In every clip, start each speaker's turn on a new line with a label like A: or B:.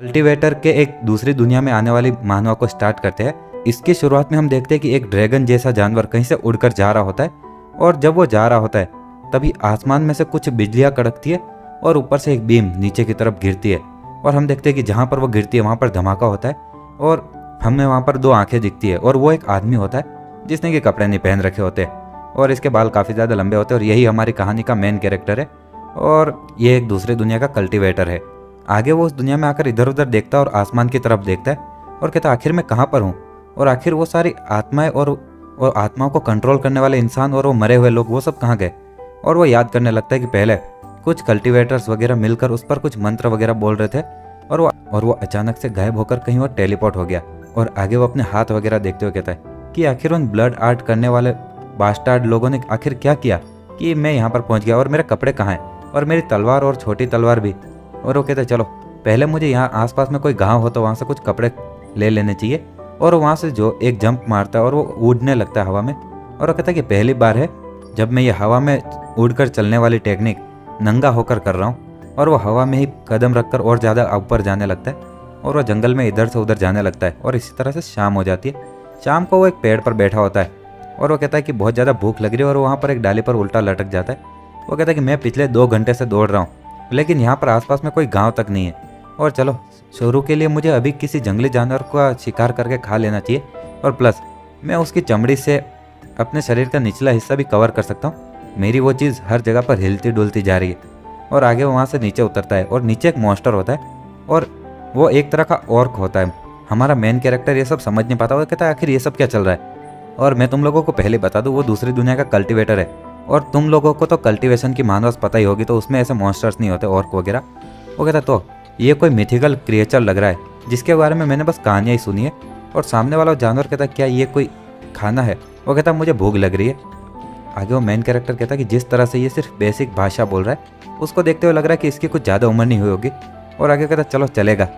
A: Cultivator के एक दूसरी दुनिया में आने वाली मानवा को स्टार्ट करते हैं। इसकी शुरुआत में हम देखते हैं कि एक ड्रैगन जैसा जानवर कहीं से उड़कर जा रहा होता है और जब वो जा रहा होता है तभी आसमान में से कुछ बिजलियां कड़कती है और ऊपर से एक बीम नीचे की तरफ गिरती है और हम देखते हैं कि जहाँ पर वो गिरती है वहाँ पर धमाका होता है और हमें वहाँ पर दो आंखें दिखती है और वो एक आदमी होता है जिसने कि कपड़े नहीं पहन रखे होते और इसके बाल काफ़ी ज़्यादा लंबे होते हैं और यही हमारी कहानी का मेन कैरेक्टर है और ये एक दूसरी दुनिया का कल्टीवेटर है। आगे वो उस दुनिया में आकर इधर उधर देखता है और आसमान की तरफ देखता है और कहता है आखिर मैं कहाँ पर हूँ और आखिर वो सारी आत्माएं और आत्माओं को कंट्रोल करने वाले इंसान और वो मरे हुए लोग वो सब कहाँ गए। और वो याद करने लगता है कि पहले कुछ कल्टीवेटर्स वगैरह मिलकर उस पर कुछ मंत्र वगैरह बोल रहे थे और वो अचानक से गायब होकर कहीं और टेलीपोर्ट हो गया। और आगे वो अपने हाथ वगैरह देखते हुए कहता है कि आखिर उन ब्लड आर्ट करने वाले बास्टार्ड लोगों ने आखिर क्या किया कि मैं यहाँ पर पहुँच गया और मेरे कपड़े कहाँ हैं और मेरी तलवार और छोटी तलवार भी। और वो कहते चलो पहले मुझे यहाँ आसपास में कोई गांव हो तो वहाँ से कुछ कपड़े ले लेने चाहिए। और वहाँ से जो एक जंप मारता है और वो उड़ने लगता है हवा में। और वो कहता है कि पहली बार है जब मैं ये हवा में उड़कर चलने वाली टेक्निक नंगा होकर कर रहा हूँ। और वो हवा में ही कदम रखकर और ज़्यादा ऊपर जाने लगता है और वो जंगल में इधर से उधर जाने लगता है और इसी तरह से शाम हो जाती है। शाम को वो एक पेड़ पर बैठा होता है और वो कहता है कि बहुत ज़्यादा भूख लग रही है और वहाँ पर एक डाली पर उल्टा लटक जाता है। वो कहता है कि मैं पिछले 2 घंटे से दौड़ रहा हूँ लेकिन यहाँ पर आसपास में कोई गांव तक नहीं है और चलो शुरू के लिए मुझे अभी किसी जंगली जानवर का शिकार करके खा लेना चाहिए और प्लस मैं उसकी चमड़ी से अपने शरीर का निचला हिस्सा भी कवर कर सकता हूँ। मेरी वो चीज़ हर जगह पर हिलती डुलती जा रही है। और आगे वहाँ से नीचे उतरता है और नीचे एक मॉन्स्टर होता है और वो एक तरह का ऑर्क होता है। हमारा मेन कैरेक्टर ये सब समझ नहीं पाता। वो कहता है आखिर ये सब क्या चल रहा है। और मैं तुम लोगों को पहले बता दूँ वो दूसरी दुनिया का कल्टीवेटर है और तुम लोगों को तो कल्टीवेशन की मानवस पता ही होगी तो उसमें ऐसे मॉन्स्टर्स नहीं होते ऑर्क वगैरह। वो कहता तो ये कोई मिथिकल क्रिएचर लग रहा है जिसके बारे में मैंने बस कहानियाँ ही सुनी है। और सामने वाला जानवर कहता क्या ये कोई खाना है। वो कहता मुझे भूख लग रही है। आगे वो मेन कैरेक्टर कहता कि जिस तरह से ये सिर्फ बेसिक भाषा बोल रहा है उसको देखते हुए लग रहा है कि इसकी कुछ ज़्यादा उम्र नहीं हुई होगी। और आगे कहता चलो चलेगा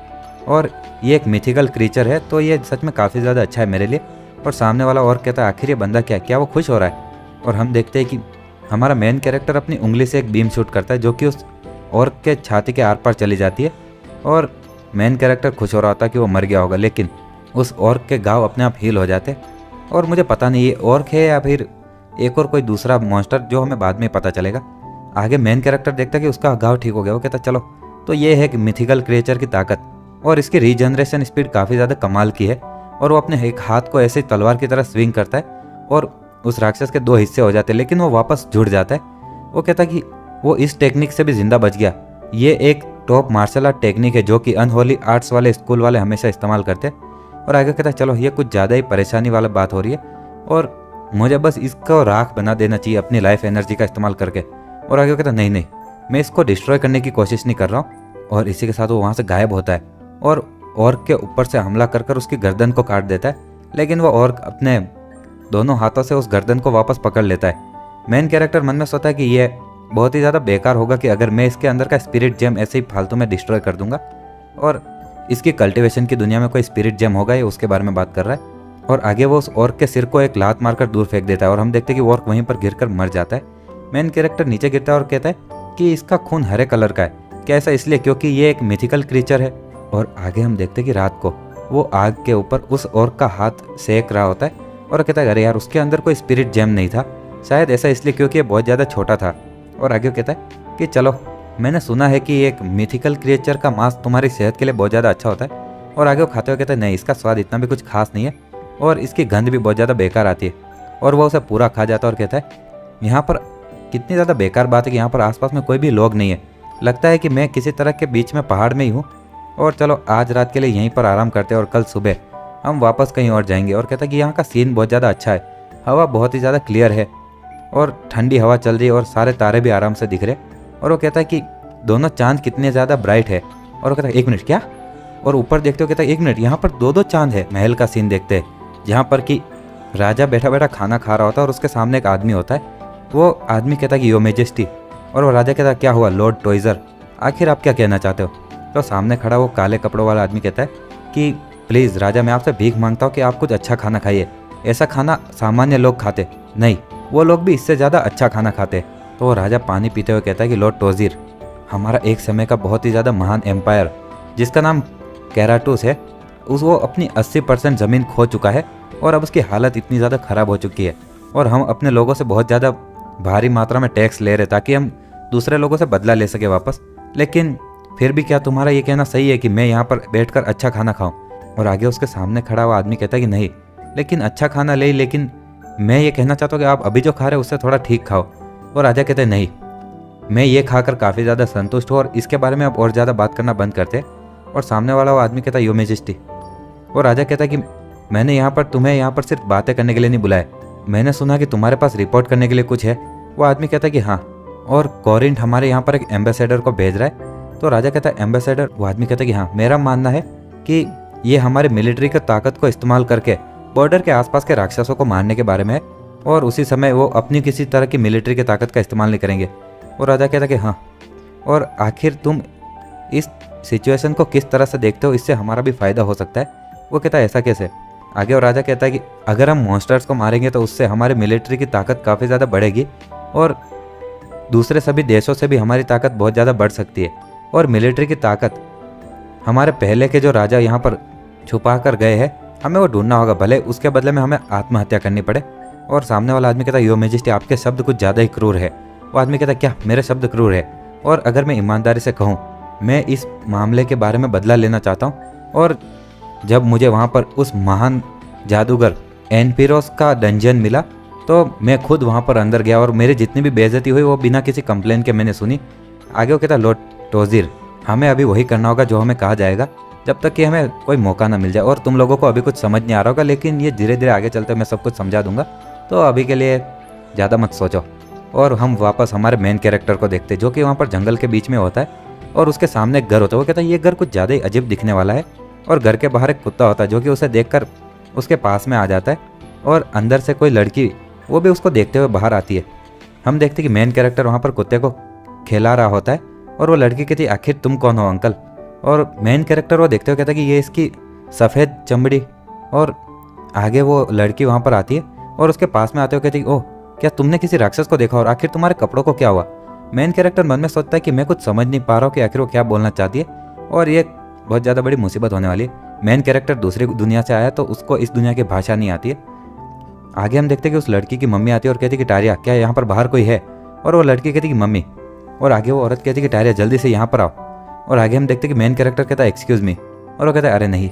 A: और ये एक मिथिकल क्रीचर है तो ये सच में काफ़ी ज़्यादा अच्छा है मेरे लिए। और सामने वाला और कहता आखिर ये बंदा क्या वो खुश हो रहा है। और हम देखते हैं कि हमारा मेन कैरेक्टर अपनी उंगली से एक बीम शूट करता है जो कि उस ऑर्क के छाती के आर पार चली जाती है। और मेन कैरेक्टर खुश हो रहा होता कि वो मर गया होगा लेकिन उस ऑर्क के घाव अपने आप हील हो जाते। और मुझे पता नहीं ये ऑर्क है या फिर एक और कोई दूसरा मॉन्स्टर जो हमें बाद में पता चलेगा। आगे मेन कैरेक्टर देखता है कि उसका घाव ठीक हो गया। वो कहता चलो तो ये है कि मिथिकल क्रिएचर की ताकत और इसकी रीजनरेशन स्पीड काफ़ी ज़्यादा कमाल की है। और वो अपने एक हाथ को ऐसे तलवार की तरह स्विंग करता है और उस राक्षस के 2 हिस्से हो जाते हैं लेकिन वो वापस जुड़ जाता है। वो कहता कि वो इस टेक्निक से भी जिंदा बच गया। ये एक टॉप मार्शल आर्ट टेक्निक है जो कि अनहोली आर्ट्स वाले स्कूल वाले हमेशा इस्तेमाल करते हैं। और आगे कहता चलो ये कुछ ज़्यादा ही परेशानी वाला बात हो रही है और मुझे बस इसको राख बना देना चाहिए अपनी लाइफ एनर्जी का इस्तेमाल करके। और आगे कहता नहीं मैं इसको डिस्ट्रॉय करने की कोशिश नहीं कर रहा हूँ। और इसी के साथ वो वहाँ से गायब होता है और ऑर्क के ऊपर से हमला कर उसकी गर्दन को काट देता है। लेकिन वो ऑर्क अपने दोनों हाथों से उस गर्दन को वापस पकड़ लेता है। मेन कैरेक्टर मन में सोचता है कि ये बहुत ही ज़्यादा बेकार होगा कि अगर मैं इसके अंदर का स्पिरिट जेम ऐसे ही फालतू में डिस्ट्रॉय कर दूंगा। और इसकी कल्टीवेशन की दुनिया में कोई स्पिरिट जेम होगा ये उसके बारे में बात कर रहा है। और आगे वो उस ऑर्क के सिर को एक लात मारकर दूर फेंक देता है और हम देखते हैं कि वो ऑर्क वहीं पर गिरकर मर जाता है। मेन कैरेक्टर नीचे गिरता है और कहता है कि इसका खून हरे कलर का है। क्या ऐसा इसलिए क्योंकि ये एक मिथिकल क्रीचर है। और आगे हम देखते हैं कि रात को वो आग के ऊपर उस ऑर्क का हाथ सेक रहा होता है और कहता है अरे यार उसके अंदर कोई स्पिरिट जेम नहीं था, शायद ऐसा इसलिए क्योंकि ये बहुत ज़्यादा छोटा था। और आगे कहता है कि चलो मैंने सुना है कि एक मिथिकल क्रिएचर का मांस तुम्हारी सेहत के लिए बहुत ज़्यादा अच्छा होता है। और आगे वो खाते हुए कहता है नहीं इसका स्वाद इतना भी कुछ खास नहीं है और इसकी गंध भी बहुत ज़्यादा बेकार आती है। और वो उसे पूरा खा जाता है और कहता है यहाँ पर कितनी ज़्यादा बेकार बात है कि यहाँ पर आसपास में कोई भी लोग नहीं है। लगता है कि मैं किसी तरह के बीच में पहाड़ में ही हूँ और चलो आज रात के लिए यहीं पर आराम करते हैं और कल सुबह हम वापस कहीं और जाएंगे। और कहता है कि यहाँ का सीन बहुत ज़्यादा अच्छा है, हवा बहुत ही ज़्यादा क्लियर है और ठंडी हवा चल रही है और सारे तारे भी आराम से दिख रहे। और वो कहता है कि दोनों चांद कितने ज़्यादा ब्राइट है। और वो कहता है 1 मिनट क्या। और ऊपर देखते हो कहता है 1 मिनट यहाँ पर 2 चांद है। महल का सीन देखते हैं जहाँ पर कि राजा बैठा बैठा खाना खा रहा होता है और उसके सामने एक आदमी होता है। वो आदमी कहता है कि यो मेजेस्टी। और वो राजा कहता है क्या हुआ लॉर्ड टॉयजर, आखिर आप क्या कहना चाहते हो। तो सामने खड़ा वो काले कपड़ों वाला आदमी कहता है कि प्लीज़ राजा मैं आपसे भीख मांगता हूँ कि आप कुछ अच्छा खाना खाइए। ऐसा खाना सामान्य लोग खाते नहीं, वो लोग भी इससे ज़्यादा अच्छा खाना खाते। तो वो राजा पानी पीते हुए कहता है कि लॉर्ड टॉयजर हमारा एक समय का बहुत ही ज़्यादा महान एम्पायर जिसका नाम कैराटूस है वो अपनी 80% ज़मीन खो चुका है और अब उसकी हालत इतनी ज़्यादा ख़राब हो चुकी है और हम अपने लोगों से बहुत ज़्यादा भारी मात्रा में टैक्स ले रहे ताकि हम दूसरे लोगों से बदला ले सके वापस। लेकिन फिर भी क्या तुम्हारा ये कहना सही है कि मैं यहाँ पर बैठकर अच्छा खाना खाऊं? और आगे उसके सामने खड़ा हुआ आदमी कहता है कि नहीं, लेकिन अच्छा खाना ले, लेकिन मैं ये कहना चाहता हूँ कि आप अभी जो खा रहे हो उससे थोड़ा ठीक खाओ। और राजा कहते हैं नहीं, मैं ये खाकर काफ़ी ज़्यादा संतुष्ट हूँ और इसके बारे में आप और ज़्यादा बात करना बंद करते। और सामने वाला वो आदमी कहता है यो मेजेस्टी। और राजा कहता है कि मैंने तुम्हें यहाँ पर सिर्फ बातें करने के लिए नहीं बुलाया, मैंने सुना कि तुम्हारे पास रिपोर्ट करने के लिए कुछ है। वो आदमी कहता है कि हाँ, और कॉरिंट हमारे यहाँ पर एक एम्बेसडर को भेज रहा है। तो राजा कहता है एम्बेसडर? वो आदमी कहता है कि हाँ, मेरा मानना है कि ये हमारे मिलिट्री की ताकत को इस्तेमाल करके बॉर्डर के आसपास के राक्षसों को मारने के बारे में है और उसी समय वो अपनी किसी तरह की मिलिट्री की ताकत का इस्तेमाल नहीं करेंगे। और राजा कहता है कि हाँ, और आखिर तुम इस सिचुएशन को किस तरह से देखते हो, इससे हमारा भी फ़ायदा हो सकता है। वो कहता है ऐसा कैसे? आगे और राजा कहता है कि अगर हम मॉन्स्टर्स को मारेंगे तो उससे हमारे मिलिट्री की ताकत काफ़ी ज़्यादा बढ़ेगी और दूसरे सभी देशों से भी हमारी ताकत बहुत ज़्यादा बढ़ सकती है। और मिलिट्री की ताकत हमारे पहले के जो राजा यहाँ पर छुपा कर गए हैं, हमें वो ढूंढना होगा, भले उसके बदले में हमें आत्महत्या करनी पड़े। और सामने वाला आदमी कहता है यो मेजेस्टी, आपके शब्द कुछ ज़्यादा ही क्रूर है। वो आदमी कहता है क्या मेरे शब्द क्रूर है? और अगर मैं ईमानदारी से कहूँ, मैं इस मामले के बारे में बदला लेना चाहता हूँ। और जब मुझे वहाँ पर उस महान जादूगर एनपिरोस का डंजन मिला तो मैं खुद वहाँ पर अंदर गया और मेरी जितनी भी बेइज्जती हुई वो बिना किसी कंप्लेन के मैंने सुनी। आगे वो कहता लॉर्ड टोजिर, हमें अभी वही करना होगा जो हमें कहा जाएगा जब तक कि हमें कोई मौका ना मिल जाए। और तुम लोगों को अभी कुछ समझ नहीं आ रहा होगा, लेकिन ये धीरे धीरे आगे चलते मैं सब कुछ समझा दूंगा, तो अभी के लिए ज़्यादा मत सोचो। और हम वापस हमारे मेन कैरेक्टर को देखते जो कि वहाँ पर जंगल के बीच में होता है और उसके सामने एक घर होता है। वो कहता है ये घर कुछ ज़्यादा ही अजीब दिखने वाला है। और घर के बाहर एक कुत्ता होता है जो कि उसे देखकर उसके पास में आ जाता है और अंदर से कोई लड़की वो भी उसको देखते हुए बाहर आती है। हम देखते कि मेन कैरेक्टर वहाँ पर कुत्ते को खिला रहा होता है और वो लड़की कहती है आखिर तुम कौन हो अंकल? और मेन कैरेक्टर वो देखते हुए कहता है कि ये इसकी सफ़ेद चमड़ी। और आगे वो लड़की वहाँ पर आती है और उसके पास में आते हुए कहती है ओह, क्या तुमने किसी राक्षस को देखा और आखिर तुम्हारे कपड़ों को क्या हुआ? मेन कैरेक्टर मन में सोचता है कि मैं कुछ समझ नहीं पा रहा हूँ कि आखिर वो क्या बोलना चाहती है और ये बहुत ज़्यादा बड़ी मुसीबत होने वाली है। मेन कैरेक्टर दूसरी दुनिया से आया तो उसको इस दुनिया की भाषा नहीं आती है। आगे हम देखते हैं कि उस लड़की की मम्मी आती है और कहती है कि टारिया, क्या यहाँ पर बाहर कोई है? और वो लड़की कहती है कि मम्मी। और आगे वो औरत कहती है कि टारिया जल्दी से यहाँ पर आओ। और आगे हम देखते हैं कि मेन कैरेक्टर कहता है एक्सक्यूज़ मी, और वो कहता है अरे नहीं,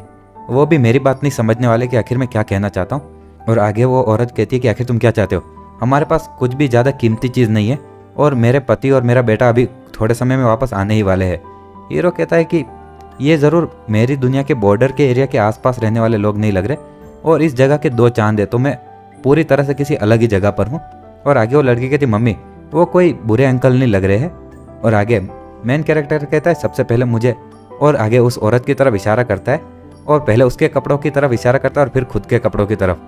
A: वो भी मेरी बात नहीं समझने वाले कि आखिर मैं क्या कहना चाहता हूँ। और आगे वो औरत कहती है कि आखिर तुम क्या चाहते हो? हमारे पास कुछ भी ज़्यादा कीमती चीज़ नहीं है और मेरे पति और मेरा बेटा अभी थोड़े समय में वापस आने ही वाले हैं। हीरो कहता है कि ये ज़रूर मेरी दुनिया के बॉर्डर के एरिया के आसपास रहने वाले लोग नहीं लग रहे और इस जगह के 2 चांद है, तो मैं पूरी तरह से किसी अलग ही जगह पर हूँ। और आगे वो लड़की कहती मम्मी वो कोई बुरे अंकल नहीं लग रहे हैं। और आगे मेन कैरेक्टर कहता है सबसे पहले मुझे, और आगे उस औरत की तरफ इशारा करता है और पहले उसके कपड़ों की तरफ इशारा करता है और फिर खुद के कपड़ों की तरफ।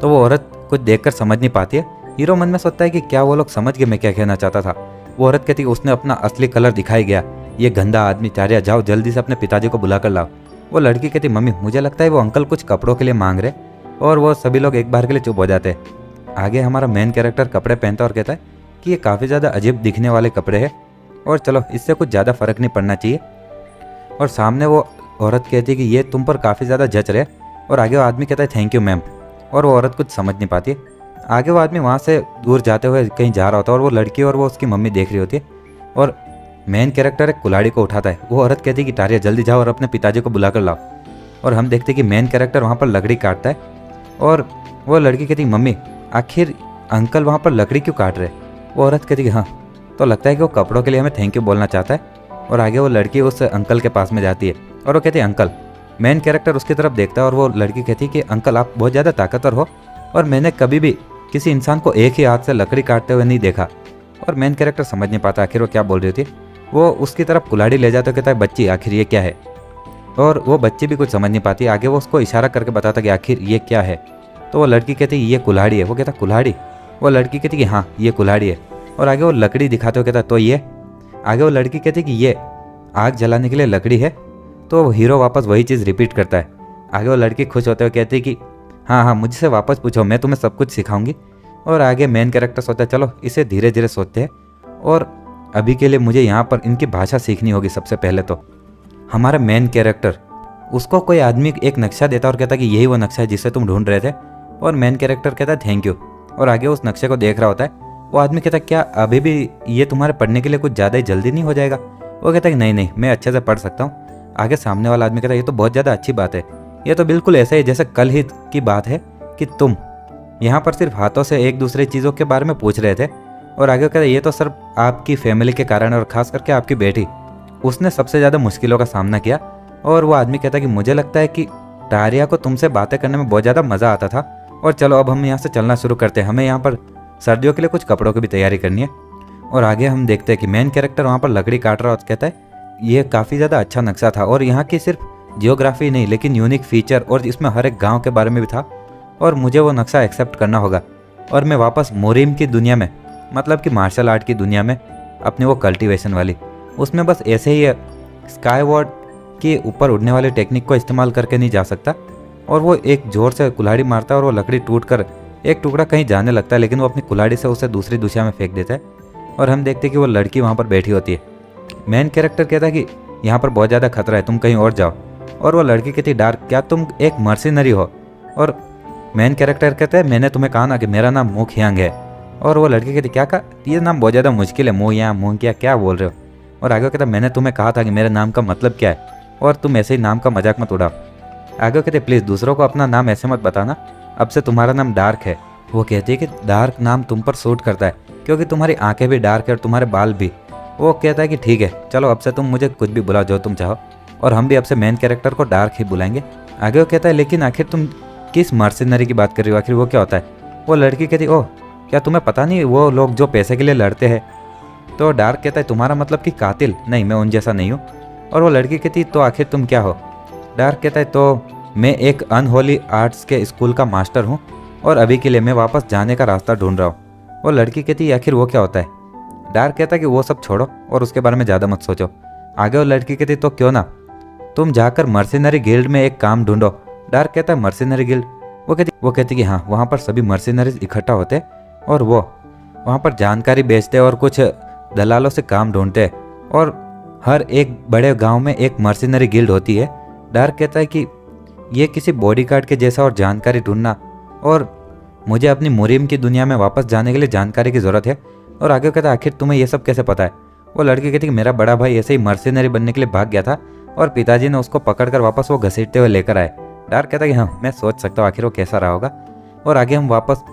A: तो वो औरत कुछ देखकर समझ नहीं पाती है। हीरो मन में सोचता है कि क्या वो लोग समझ गए मैं क्या कहना चाहता था। वो औरत कहती है उसने अपना असली कलर दिखाई गया, ये गंदा आदमी, टारिया जाओ जल्दी से अपने पिताजी को बुला कर लाओ। वो लड़की कहती मम्मी मुझे लगता है वो अंकल कुछ कपड़ों के लिए मांग रहे, और वो सभी लोग एक बार के लिए चुप हो जाते हैं। आगे हमारा मेन कैरेक्टर कपड़े पहनता और कहता है कि ये काफ़ी ज़्यादा अजीब दिखने वाले कपड़े हैं और चलो इससे कुछ ज़्यादा फ़र्क नहीं पड़ना चाहिए। और सामने वो औरत कहती है कि ये तुम पर काफ़ी ज़्यादा जच रहे। और आगे वो आदमी कहता है थैंक यू मैम। और वो औरत कुछ समझ नहीं पाती है। आगे वो आदमी वहाँ से दूर जाते हुए कहीं जा रहा होता है और वो लड़की और वो उसकी मम्मी देख रही होती है और मेन कैरेक्टर एक कुल्हाड़ी को उठाता है। वो औरत कहती है कि टारिया जल्दी जाओ और अपने पिताजी को बुला कर लाओ। और हम देखते हैं कि मेन कैरेक्टर वहाँ पर लकड़ी काटता है और वो लड़की कहती मम्मी आखिर अंकल वहाँ पर लकड़ी क्यों काट रहे? वो औरत कहती कि हाँ, तो लगता है कि वो कपड़ों के लिए हमें थैंक यू बोलना चाहता है। और आगे वो लड़की उस अंकल के पास में जाती है और वो कहती है अंकल। मेन कैरेक्टर उसकी तरफ देखता है और वो लड़की कहती है कि अंकल आप बहुत ज़्यादा ताकतवर हो और मैंने कभी भी किसी इंसान को एक ही हाथ से लकड़ी काटते हुए नहीं देखा। और मेन कैरेक्टर समझ नहीं पाता आखिर वो क्या बोल रही थी। वो उसकी तरफ कुल्हाड़ी ले जाता कहता है बच्ची आखिर ये क्या है? और वो बच्ची भी कुछ समझ नहीं पाती। आगे वो उसको इशारा करके बताता कि आखिर ये क्या है? तो वो लड़की कहती है ये कुल्हाड़ी है। वो कहता कुल्हाड़ी? वो लड़की कहती कि हाँ ये कुल्हाड़ी है। और आगे वो लकड़ी दिखाते हुए कहता तो ये? आगे वो लड़की कहती कि ये आग जलाने के लिए लकड़ी है। तो हीरो वापस वही चीज़ रिपीट करता है। आगे वो लड़की खुश होते हुए कहती कि हाँ हाँ मुझसे वापस पूछो, मैं तुम्हें सब कुछ सिखाऊंगी। और आगे मेन कैरेक्टर सोचता है चलो इसे धीरे धीरे सोचते हैं और अभी के लिए मुझे यहाँ पर इनकी भाषा सीखनी होगी। सबसे पहले तो हमारा मेन कैरेक्टर उसको कोई आदमी एक नक्शा देता और कहता कि यही वो नक्शा है जिसे तुम ढूंढ रहे थे, और मेन कैरेक्टर कहता है थैंक यू, और आगे उस नक्शे को देख रहा होता है। वो आदमी कहता है क्या अभी भी ये तुम्हारे पढ़ने के लिए कुछ ज़्यादा ही जल्दी नहीं हो जाएगा? वो कहता है कि नहीं मैं अच्छे से पढ़ सकता हूँ। आगे सामने वाला आदमी कहता है ये तो बहुत ज़्यादा अच्छी बात है, ये तो बिल्कुल ऐसा ही जैसे कल ही की बात है कि तुम यहाँ पर सिर्फ हाथों से एक दूसरे चीज़ों के बारे में पूछ रहे थे। और आगे कहता है ये तो सिर्फ आपकी फैमिली के कारण और ख़ास करके आपकी बेटी, उसने सबसे ज़्यादा मुश्किलों का सामना किया। और वो आदमी कहता है कि मुझे लगता है कि टारिया को तुमसे बातें करने में बहुत ज़्यादा मज़ा आता था, और चलो अब हम यहाँ से चलना शुरू करते हैं, हमें यहाँ पर सर्दियों के लिए कुछ कपड़ों की भी तैयारी करनी है। और आगे हम देखते हैं कि मेन कैरेक्टर वहाँ पर लकड़ी काट रहा और कहता है ये काफ़ी ज़्यादा अच्छा नक्शा था, और यहाँ की सिर्फ जियोग्राफी नहीं लेकिन यूनिक फीचर और इसमें हर एक गाँव के बारे में भी था, और मुझे वो नक्शा एक्सेप्ट करना होगा और मैं वापस मोरिम की दुनिया में, मतलब कि मार्शल आर्ट की दुनिया में, अपनी वो कल्टीवेशन वाली, उसमें बस ऐसे ही स्काई वॉर्ड के ऊपर उड़ने वाले टेक्निक को इस्तेमाल करके नहीं जा सकता। और वो एक जोर से कुल्हाड़ी मारता है और वो लकड़ी टूटकर एक टुकड़ा कहीं जाने लगता है, लेकिन वो अपनी कुल्हाड़ी से उसे दूसरी दिशा में फेंक देता है। और हम देखते हैं कि वो लड़की वहाँ पर बैठी होती है। मेन कैरेक्टर कहता है कि यहाँ पर बहुत ज़्यादा खतरा है, तुम कहीं और जाओ। और वो लड़की कहती है डार्क क्या तुम एक मर्सिनरी हो? और मेन कैरेक्टर कहता है मैंने तुम्हें कहा ना कि मेरा नाम मू खियांग है। और वो लड़की कहती क्या कहा? ये नाम बहुत ज़्यादा मुश्किल है, मुँह क्या बोल रहे हो? और आगे कहता मैंने तुम्हें कहा था कि मेरे नाम का मतलब क्या है, और तुम ऐसे ही नाम का मजाक मत उड़ाओ। आगे कहते प्लीज़ दूसरों को अपना नाम ऐसे मत बताना, अब से तुम्हारा नाम डार्क है। वो कहती है कि डार्क नाम तुम पर सूट करता है क्योंकि तुम्हारी आंखें भी डार्क है और तुम्हारे बाल भी। वो कहता है कि ठीक है चलो अब से तुम मुझे कुछ भी बुलाओ जो तुम चाहो, और हम भी अब से मेन कैरेक्टर को डार्क ही बुलाएंगे। आगे वो कहता है लेकिन आखिर तुम किस मर्सिनरी की बात कर रही हो, आखिर वो क्या होता है? वो लड़की कहती ओह क्या तुम्हें पता नहीं वो लोग जो पैसे के लिए लड़ते हैं? तो डार्क कहता है तुम्हारा मतलब कि कातिल? नहीं मैं उन जैसा नहीं हूँ। और वो लड़की कहती तो आखिर तुम क्या हो? डार्क कहता है तो मैं एक अनहोली आर्ट्स के स्कूल का मास्टर हूँ, और अभी के लिए मैं वापस जाने का रास्ता ढूंढ रहा हूँ। वो लड़की कहती आखिर वो क्या होता है? डार्क कहता है कि वो सब छोड़ो और उसके बारे में ज़्यादा मत सोचो। आगे वो लड़की कहती तो क्यों ना तुम जाकर मर्सिनरी गिल्ड में एक काम ढूंढो। डार्क कहता है मर्सिनरी गिल्ड? वो कहती कि हाँ वहाँ पर सभी मर्सिनरीज इकट्ठा होते और वो वहाँ पर जानकारी बेचते और कुछ दलालों से काम ढूंढते, और हर एक बड़े गांव में एक मर्सिनरी गिल्ड होती है। डार्क कहता है कि ये किसी बॉडीगार्ड के जैसा और जानकारी ढूंढना, और मुझे अपनी मुरीम की दुनिया में वापस जाने के लिए जानकारी की ज़रूरत है। और आगे कहता है आखिर तुम्हें ये सब कैसे पता है? वो लड़की कहती कि मेरा बड़ा भाई ऐसे ही मर्सिनरी बनने के लिए भाग गया था और पिताजी ने उसको पकड़कर वापस वो घसीटते हुए लेकर आए। डार्क कहता है कि हाँ मैं सोच सकता हूँ आखिर वो कैसा रहा होगा। और आगे हम वापस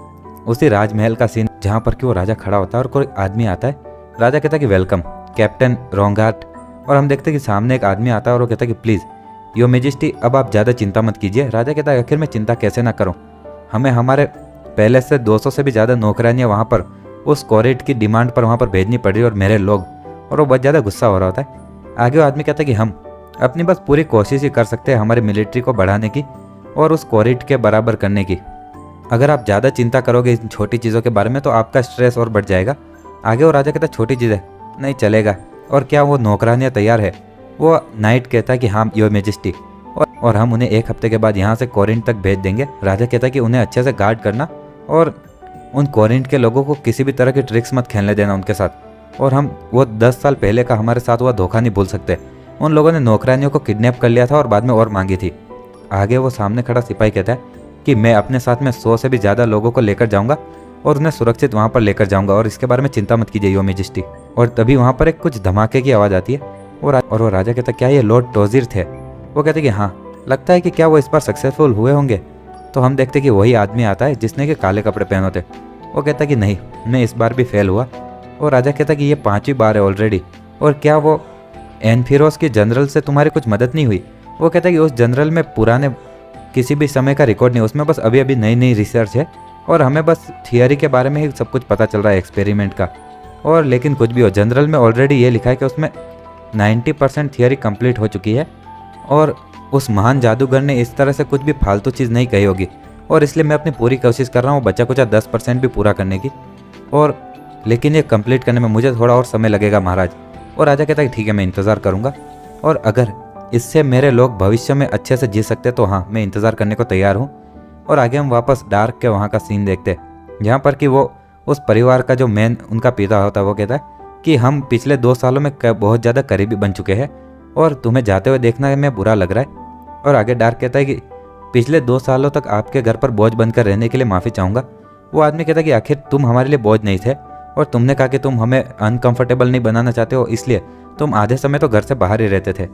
A: उसी राजमहल का सीन जहाँ पर कि वो राजा खड़ा होता है और कोई आदमी आता है। राजा कहता है कि वेलकम कैप्टन रोंगार्ट। और हम देखते हैं कि सामने एक आदमी आता है और वो कहता है कि प्लीज़ योर मेजेस्टी अब आप ज़्यादा चिंता मत कीजिए। राजा कहता है आखिर मैं चिंता कैसे ना करूं, हमें हमारे पहले से 200 से भी ज़्यादा नौकरानियाँ वहाँ पर उस कोरेट की डिमांड पर वहाँ पर भेजनी पड़ रही और मेरे लोग, और वो बहुत ज़्यादा गुस्सा हो रहा होता है। आगे वो आदमी कहता है कि हम अपनी बस पूरी कोशिश ही कर सकते हैं हमारी मिलिट्री को बढ़ाने की और उस कोरेट के बराबर करने की। अगर आप ज़्यादा चिंता करोगे इन छोटी चीज़ों के बारे में तो आपका स्ट्रेस और बढ़ जाएगा। आगे वो राजा कहता है छोटी चीज़ है नहीं चलेगा, और क्या वो नौकरानियाँ तैयार है? वो नाइट कहता है कि हाँ योर मेजेस्टी, और हम उन्हें 1 हफ्ते के बाद यहाँ से कोरिंथ तक भेज देंगे। राजा कहता है कि उन्हें अच्छे से गार्ड करना और उन कोरिंथ के लोगों को किसी भी तरह की ट्रिक्स मत खेलने देना उनके साथ, और हम वो 10 साल पहले का हमारे साथ हुआ धोखा नहीं भूल सकते। उन लोगों ने नौकरानियों को किडनैप कर लिया था और बाद में और मांगी थी। आगे वो सामने खड़ा सिपाही कहता है कि मैं अपने साथ में 100 से भी ज़्यादा लोगों को लेकर जाऊँगा और उन्हें सुरक्षित वहाँ पर लेकर जाऊँगा, और इसके बारे में चिंता मत कीजिए योर मेजेस्टी। और तभी वहाँ पर एक कुछ धमाके की आवाज़ आती है और वो राजा कहता है क्या ये लॉर्ड टोजिर थे? वो कहते कि हाँ लगता है कि क्या वो इस बार सक्सेसफुल हुए होंगे। तो हम देखते कि वही आदमी आता है जिसने कि काले कपड़े पहने थे। वो कहता कि नहीं मैं इस बार भी फेल हुआ। और राजा कहता कि ये 5वीं बार है ऑलरेडी, और क्या वो एनफिरोस के जनरल से तुम्हारी कुछ मदद नहीं हुई? वो कहता कि उस जनरल में पुराने किसी भी समय का रिकॉर्ड नहीं, उसमें बस अभी अभी नई नई रिसर्च है और हमें बस थियरी के बारे में ही सब कुछ पता चल रहा है एक्सपेरिमेंट का। और लेकिन कुछ भी हो जनरल में ऑलरेडी ये लिखा है कि उसमें 90% थियरी कंप्लीट हो चुकी है, और उस महान जादूगर ने इस तरह से कुछ भी फालतू चीज़ नहीं कही होगी, और इसलिए मैं अपनी पूरी कोशिश कर रहा हूँ बच्चा कुचा 10% भी पूरा करने की, और लेकिन ये कंप्लीट करने में मुझे थोड़ा और समय लगेगा महाराज। और राजा कहता है ठीक है मैं इंतज़ार करूँगा, और अगर इससे मेरे लोग भविष्य में अच्छे से जी सकते तो हाँ मैं इंतज़ार करने को तैयार हूँ। और आगे हम वापस डार्क के वहाँ का सीन देखते हैं जहाँ पर कि वो उस परिवार का जो मेन उनका पिता होता है वो कहता है कि हम पिछले 2 सालों में बहुत ज़्यादा करीबी बन चुके हैं और तुम्हें जाते हुए देखना में बुरा लग रहा है। और आगे डार्क कहता है कि पिछले 2 सालों तक आपके घर पर बोझ बनकर रहने के लिए माफ़ी चाहूँगा। वो आदमी कहता है कि आखिर तुम हमारे लिए बोझ नहीं थे और तुमने कहा कि तुम हमें अनकंफर्टेबल नहीं बनाना चाहते हो, इसलिए तुम आधे समय तो घर से बाहर ही रहते थे।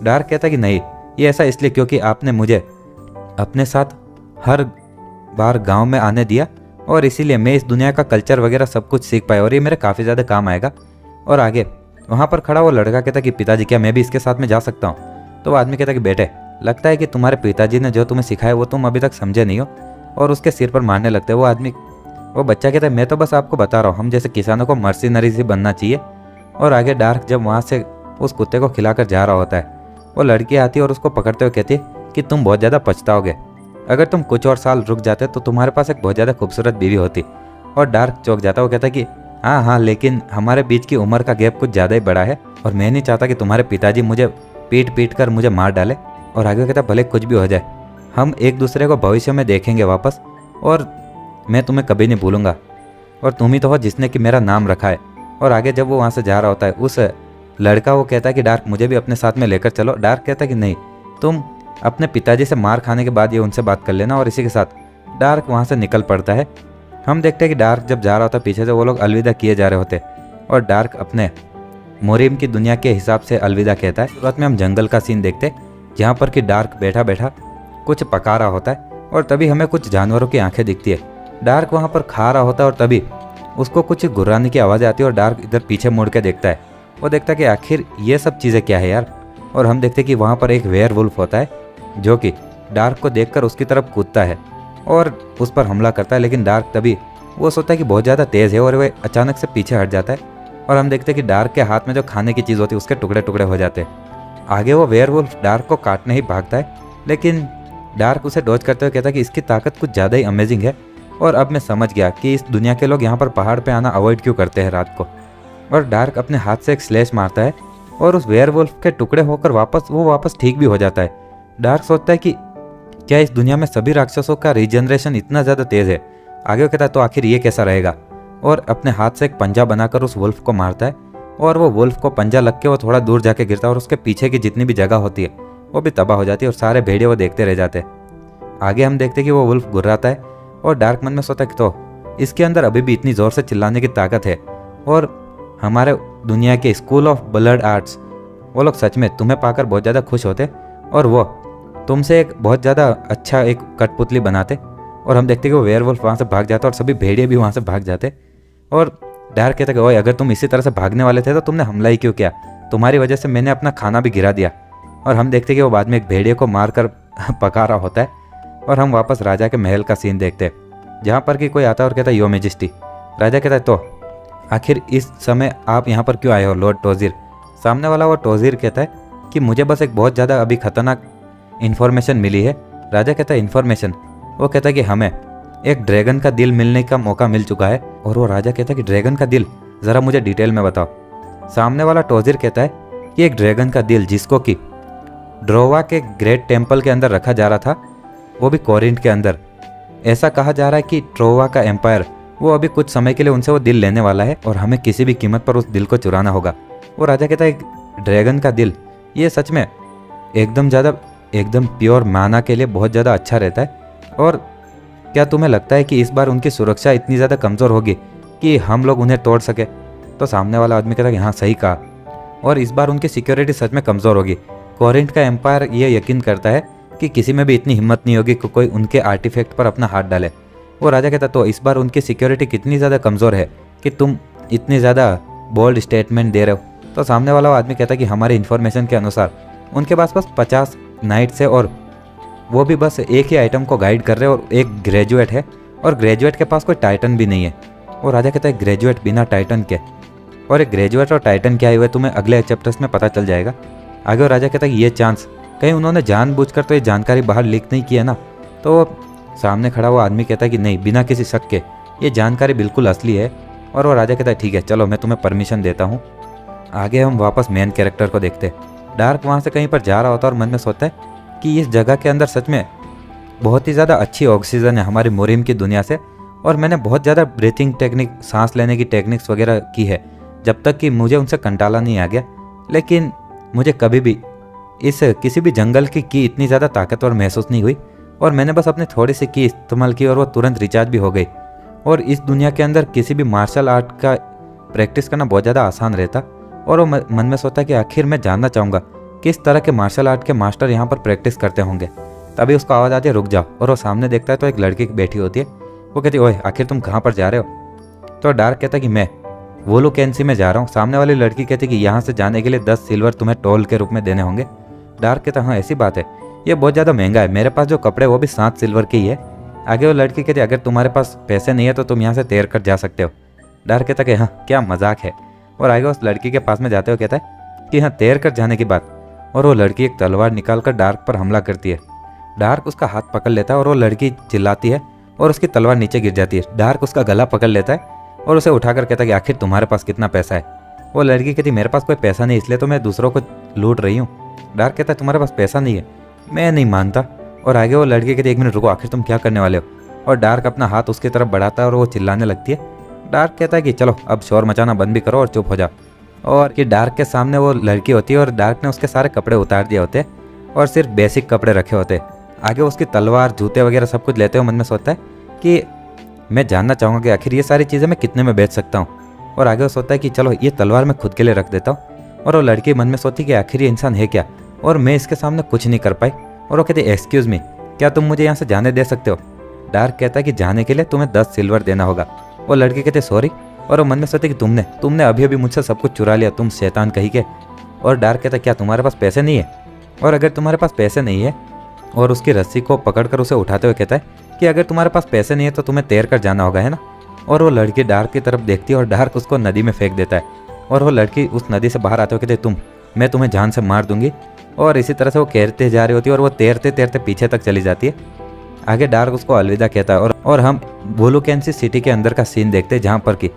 A: डार्क कहता है कि नहीं, ये ऐसा इसलिए क्योंकि आपने मुझे अपने साथ हर बार गांव में आने दिया और इसीलिए मैं इस दुनिया का कल्चर वगैरह सब कुछ सीख पाया और ये मेरे काफ़ी ज़्यादा काम आएगा। और आगे वहाँ पर खड़ा वो लड़का कहता कि पिताजी क्या मैं भी इसके साथ में जा सकता हूँ? तो वो आदमी कहता कि बेटे, लगता है कि तुम्हारे पिताजी ने जो तुम्हें सिखाया वो तुम अभी तक समझे नहीं हो, और उसके सिर पर मारने लगते हैं। वो बच्चा कहता है मैं तो बस आपको बता रहा हूँ, हम जैसे किसानों को मर्सिनरी से बनना चाहिए। और आगे डार्क जब वहाँ से उस कुत्ते को खिलाकर जा रहा होता है, वो लड़की आती है और उसको पकड़ते हुए कहती है कि तुम बहुत ज़्यादा पछताओगे, अगर तुम कुछ और साल रुक जाते तो तुम्हारे पास एक बहुत ज़्यादा खूबसूरत बीवी होती। और डार्क चौंक जाता है, वो कहता है कि हाँ, लेकिन हमारे बीच की उम्र का गैप कुछ ज़्यादा ही बड़ा है और मैं नहीं चाहता कि तुम्हारे पिताजी मुझे पीट कर मुझे मार डाले। और आगे कहता भले कुछ भी हो जाए, हम एक दूसरे को भविष्य में देखेंगे वापस, और मैं तुम्हें कभी नहीं भूलूंगा, और तुम ही तो हो जिसने कि मेरा नाम रखा है। और आगे जब वो वहाँ से जा रहा होता है, उस लड़का वो कहता है कि डार्क मुझे भी अपने साथ में लेकर चलो। डार्क कहता है कि नहीं, तुम अपने पिताजी से मार खाने के बाद ये उनसे बात कर लेना। और इसी के साथ डार्क वहाँ से निकल पड़ता है। हम देखते हैं कि डार्क जब जा रहा होता है, पीछे से वो लोग अलविदा किए जा रहे होते और डार्क अपने मोरिम की दुनिया के हिसाब से अलविदा कहता है। शुरुआत में हम जंगल का सीन देखते जहाँ पर कि डार्क बैठा बैठा कुछ पका रहा होता है और तभी हमें कुछ जानवरों की आंखें दिखती है। डार्क वहाँ पर खा रहा होता है और तभी उसको कुछ गुर्राने की आवाज़ आती है और डार्क इधर पीछे मुड़ के देखता है। वो देखता है कि आखिर ये सब चीज़ें क्या है यार। और हम देखते हैं कि वहाँ पर एक वेयरवुल्फ होता है जो कि डार्क को देखकर उसकी तरफ कूदता है और उस पर हमला करता है, लेकिन डार्क तभी वो सोचता है कि बहुत ज़्यादा तेज़ है और वह अचानक से पीछे हट जाता है। और हम देखते हैं कि डार्क के हाथ में जो खाने की चीज़ होती है उसके टुकड़े टुकड़े हो जाते हैं। आगे वो वेयरवुल्फ डार्क को काटने ही भागता है, लेकिन डार्क उसे डॉज करते हुए कहता है कि इसकी ताकत कुछ ज़्यादा ही अमेजिंग है और अब मैं समझ गया कि इस दुनिया के लोग यहाँ पर पहाड़ पे आना अवॉइड क्यों करते हैं रात को। और डार्क अपने हाथ से एक स्लैश मारता है और उस वेयरवुल्फ के टुकड़े होकर वापस ठीक भी हो जाता है। डार्क सोचता है कि क्या इस दुनिया में सभी राक्षसों का रीजनरेशन इतना ज़्यादा तेज़ है। आगे वो कहता है तो आखिर ये कैसा रहेगा, और अपने हाथ से एक पंजा बनाकर उस वुल्फ को मारता है और वो वुल्फ को पंजा लग के वो थोड़ा दूर जाके गिरता है और उसके पीछे की जितनी भी जगह होती है वो भी तबाह हो जाती है और सारे भेड़िए वो देखते रह जाते हैं। आगे हम देखते हैं कि वो वुल्फ गुर्राता है और डार्क मन में सोचता है कि तो इसके अंदर अभी भी इतनी ज़ोर से चिल्लाने की ताकत है और हमारे दुनिया के स्कूल ऑफ ब्लड आर्ट्स वो लोग सच में तुम्हें पाकर बहुत ज़्यादा खुश होते और वो तुमसे एक बहुत ज़्यादा अच्छा एक कठपुतली बनाते। और हम देखते कि वो वेयरवुल्फ वहाँ से भाग जाता और सभी भेड़िए भी वहाँ से भाग जाते। और डार्क कहता कि ओए अगर तुम इसी तरह से भागने वाले थे तो तुमने हमला ही क्यों किया, तुम्हारी वजह से मैंने अपना खाना भी गिरा दिया। और हम देखते कि वो बाद में एक भेड़िए को मार कर पका रहा होता है और हम वापस राजा के महल का सीन देखते हैं जहाँ पर कि कोई आता है और कहता है यो मेजेस्टी। राजा कहता है तो आखिर इस समय आप यहाँ पर क्यों आए हो लॉर्ड टोजिर। सामने वाला वो टोजिर कहता है कि मुझे बस एक बहुत ज़्यादा अभी खतरनाक इन्फॉर्मेशन मिली है। राजा कहता है इन्फॉर्मेशन। वो कहता है कि हमें एक ड्रैगन का दिल मिलने का मौका मिल चुका है। और वो राजा कहता है कि ड्रैगन का दिल, ज़रा मुझे डिटेल में बताओ। सामने वाला टोजिर कहता है कि एक ड्रैगन का दिल जिसको कि ड्रोवा के ग्रेट टेम्पल के अंदर रखा जा रहा था, वो भी कोरिंथ के अंदर। ऐसा कहा जा रहा है कि ट्रोवा का एम्पायर वो अभी कुछ समय के लिए उनसे वो दिल लेने वाला है और हमें किसी भी कीमत पर उस दिल को चुराना होगा। वो राजा कहता है ड्रैगन का दिल, ये सच में एकदम प्योर माना के लिए बहुत ज़्यादा अच्छा रहता है। और क्या तुम्हें लगता है कि इस बार उनकी सुरक्षा इतनी ज़्यादा कमज़ोर होगी कि हम लोग उन्हें तोड़ सके। तो सामने वाला आदमी कहता है कि हाँ सही कहा, और इस बार उनकी सिक्योरिटी सच में कमज़ोर होगी। कोरिंथ का एम्पायर ये यकीन करता है कि किसी में भी इतनी हिम्मत नहीं होगी कि कोई उनके आर्टिफैक्ट पर अपना हाथ डाले। वो राजा कहता तो इस बार उनकी सिक्योरिटी कितनी ज़्यादा कमज़ोर है कि तुम इतनी ज़्यादा बोल्ड स्टेटमेंट दे रहे हो। तो सामने वाला आदमी कहता है कि हमारी इन्फॉर्मेशन के अनुसार उनके पास बस 50 नाइट्स है और वो भी बस एक ही आइटम को गाइड कर रहे हैं और एक ग्रेजुएट है और ग्रेजुएट के पास कोई टाइटन भी नहीं है। और राजा कहता है ग्रेजुएट बिना टाइटन के, और एक ग्रेजुएट और टाइटन क्या हुए तुम्हें अगले चैप्टर्स में पता चल जाएगा। आगे वो राजा कहता है कि ये चांस कहीं उन्होंने जानबूझकर तो ये जानकारी बाहर लीक नहीं किया ना। तो सामने खड़ा हुआ आदमी कहता है कि नहीं, बिना किसी शक के ये जानकारी बिल्कुल असली है। और वो राजा कहता है ठीक है चलो मैं तुम्हें परमिशन देता हूँ। आगे हम वापस मेन कैरेक्टर को देखते हैं। डार्क वहाँ से कहीं पर जा रहा होता है और मन में सोचता है कि इस जगह के अंदर सच में बहुत ही ज़्यादा अच्छी ऑक्सीजन है हमारी मोरिम की दुनिया से, और मैंने बहुत ज़्यादा ब्रीथिंग टेक्निक, सांस लेने की टेक्निक्स वगैरह की है जब तक कि मुझे उनसे कंटाला नहीं आ गया। लेकिन मुझे कभी भी इस किसी भी जंगल की की इतनी ज़्यादा ताकतवर महसूस नहीं हुई और मैंने बस अपनी थोड़ी सी की इस्तेमाल की और वो तुरंत रिचार्ज भी हो गई। और इस दुनिया के अंदर किसी भी मार्शल आर्ट का प्रैक्टिस करना बहुत ज़्यादा आसान रहता और वो मन में सोचता कि आखिर मैं जानना चाहूँगा किस तरह के मार्शल आर्ट के मास्टर यहाँ पर प्रैक्टिस करते होंगे। तभी उसको आवाज़ आती है रुक जाओ, और वो सामने देखता है तो एक लड़की बैठी होती है। वो कहती है ओए आखिर तुम कहाँ पर जा रहे हो? तो डार्क कहता है कि मैं वोलोकेंसी में जा रहा हूँ। सामने वाली लड़की कहती है कि यहाँ से जाने के लिए 10 सिल्वर तुम्हें टोल के रूप में देने होंगे। डार्क कहता है हाँ ऐसी बात है, ये बहुत ज़्यादा महंगा है, मेरे पास जो कपड़े वो भी 7 सिल्वर के ही है। आगे वो लड़की कहती है अगर तुम्हारे पास पैसे नहीं है तो तुम यहाँ से तैर कर जा सकते हो। डार्क कहता है कि हाँ क्या मजाक है, और आगे उस लड़की के पास में जाते हुए कहता है कि हाँ तैर कर जाने की बात। और वो लड़की एक तलवार निकाल कर डार्क पर हमला करती है। डार्क उसका हाथ पकड़ लेता है और वो लड़की चिल्लाती है और उसकी तलवार नीचे गिर जाती है। डार्क उसका गला पकड़ लेता है और उसे उठाकर कहता है कि आखिर तुम्हारे पास कितना पैसा है? वो लड़की कहती मेरे पास कोई पैसा नहीं, इसलिए तो मैं दूसरों को लूट रही हूँ। डार्क कहता है तुम्हारे पास पैसा नहीं है? मैं नहीं मानता। और आगे वो लड़की कहती 1 मिनट रुको, आखिर तुम क्या करने वाले हो? और डार्क अपना हाथ उसकी तरफ बढ़ाता है और वो चिल्लाने लगती है। डार्क कहता है कि चलो अब शोर मचाना बंद भी करो और चुप हो जाओ। और कि डार्क के सामने वो लड़की होती है और डार्क ने उसके सारे कपड़े उतार दिए होते और सिर्फ बेसिक कपड़े रखे होते। आगे उसकी तलवार जूते वगैरह सब कुछ लेते हुए मन में सोचता है कि मैं जानना चाहूँगा कि आखिर ये सारी चीज़ें मैं कितने में बेच सकता हूँ। और आगे वो सोचता है कि चलो ये तलवार मैं खुद के लिए रख देता हूँ। और वो लड़की मन में सोचती है कि आखिर ये इंसान है क्या और मैं इसके सामने कुछ नहीं कर पाई। और वो कहती एक्सक्यूज़ मी, क्या तुम मुझे यहाँ से जाने दे सकते हो? डार्क कहता है कि जाने के लिए तुम्हें 10 सिल्वर देना होगा। वो लड़की कहते सॉरी, और वो मन में सोचते कि तुमने अभी अभी मुझसे सब कुछ चुरा लिया, तुम शैतान कहीं के। और डार्क कहता क्या तुम्हारे पास पैसे नहीं है? और अगर तुम्हारे पास पैसे नहीं है, और उसकी रस्सी को पकड़कर उसे उठाते हुए कहता है कि अगर तुम्हारे पास पैसे नहीं है तो तुम्हें तैर कर जाना होगा, है ना? और वो लड़की डार्क की तरफ देखती है और डार्क उसको नदी में फेंक देता है। और वो लड़की उस नदी से बाहर आते हुए कहते मैं तुम्हें जान से मार दूंगी। और इसी तरह से वो कहते जा रही होती है और वो तैरते तैरते पीछे तक चली जाती है। आगे डार्क उसको अलविदा कहता है और हम वोलोकेंसी सिटी के अंदर का सीन देखते हैं जहाँ पर कि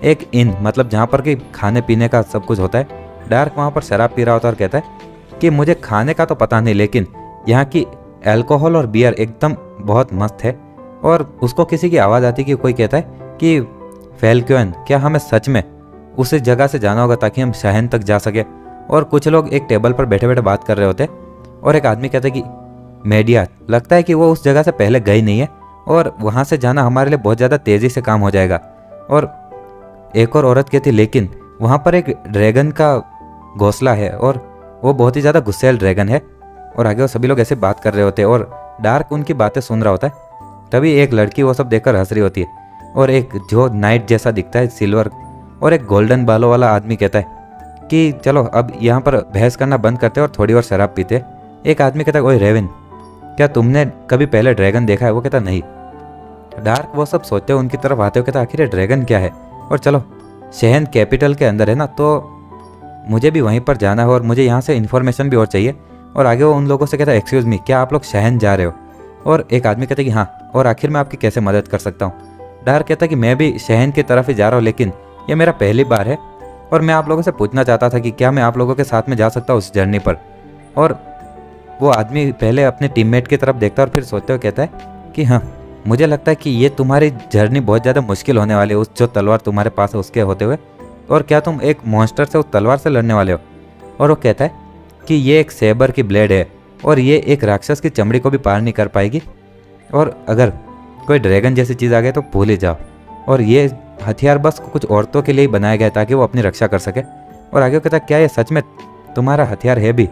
A: एक इन मतलब जहाँ पर कि खाने पीने का सब कुछ होता है। डार्क वहाँ पर शराब पी रहा होता है और कहता है कि मुझे खाने का तो पता नहीं, लेकिन यहाँ की अल्कोहल और बियर एकदम बहुत मस्त है। और उसको किसी की आवाज़ आती है कि कोई कहता है कि फैल्क्यून, क्या हमें सच में उस जगह से जाना होगा ताकि हम शहन तक जा सके? और कुछ लोग एक टेबल पर बैठे बैठे बात कर रहे होते और एक आदमी कहता है कि मेडिया, लगता है कि वो उस जगह से पहले गई नहीं है और वहाँ से जाना हमारे लिए बहुत ज़्यादा तेज़ी से काम हो जाएगा। और एक और औरत कहती लेकिन वहाँ पर एक ड्रैगन का घोंसला है और वो बहुत ही ज़्यादा गुस्सैल ड्रैगन है। और आगे वो सभी लोग ऐसे बात कर रहे होते हैं और डार्क उनकी बातें सुन रहा होता है। तभी एक लड़की वो सब देखकर हंस रही होती है और एक जो नाइट जैसा दिखता है सिल्वर और एक गोल्डन बालों वाला आदमी कहता है कि चलो अब यहाँ पर बहस करना बंद करते हैं और थोड़ी और शराब पीते। एक आदमी कहता है ओए रेवन, क्या तुमने कभी पहले ड्रैगन देखा है? वो कहता नहीं। डार्क वो सब सोचते हुए उनकी तरफ आते हुए कहता आखिर ड्रैगन क्या है? और चलो शहन कैपिटल के अंदर है ना, तो मुझे भी वहीं पर जाना है और मुझे यहाँ से इन्फॉर्मेशन भी और चाहिए। और आगे वो उन लोगों से कहता है एक्सक्यूज़ मी, क्या आप लोग शहन जा रहे हो? और एक आदमी कहता है कि हाँ, और आखिर मैं आपकी कैसे मदद कर सकता हूँ? डार्क कहता है कि मैं भी शहन की तरफ ही जा रहा हूँ, लेकिन ये मेरा पहली बार है और मैं आप लोगों से पूछना चाहता था कि क्या मैं आप लोगों के साथ में जा सकता हूँ उस जर्नी पर? और वो आदमी पहले अपने टीममेट की तरफ देखता है और फिर सोचते हुए कहता है कि हाँ, मुझे लगता है कि ये तुम्हारी जर्नी बहुत ज़्यादा मुश्किल होने वाली है उस जो तलवार तुम्हारे पास है उसके होते हुए। और क्या तुम एक मॉन्स्टर से उस तलवार से लड़ने वाले हो? और वो कहता है कि ये एक सेबर की ब्लेड है और ये एक राक्षस की चमड़ी को भी पार नहीं कर पाएगी, और अगर कोई ड्रैगन जैसी चीज़ आ गई तो भूल ही जाओ। और ये हथियार बस कुछ औरतों के लिए ही बनाया गया है ताकि वो अपनी रक्षा कर सके। और आगे कहता है क्या ये सच में तुम्हारा हथियार है भी?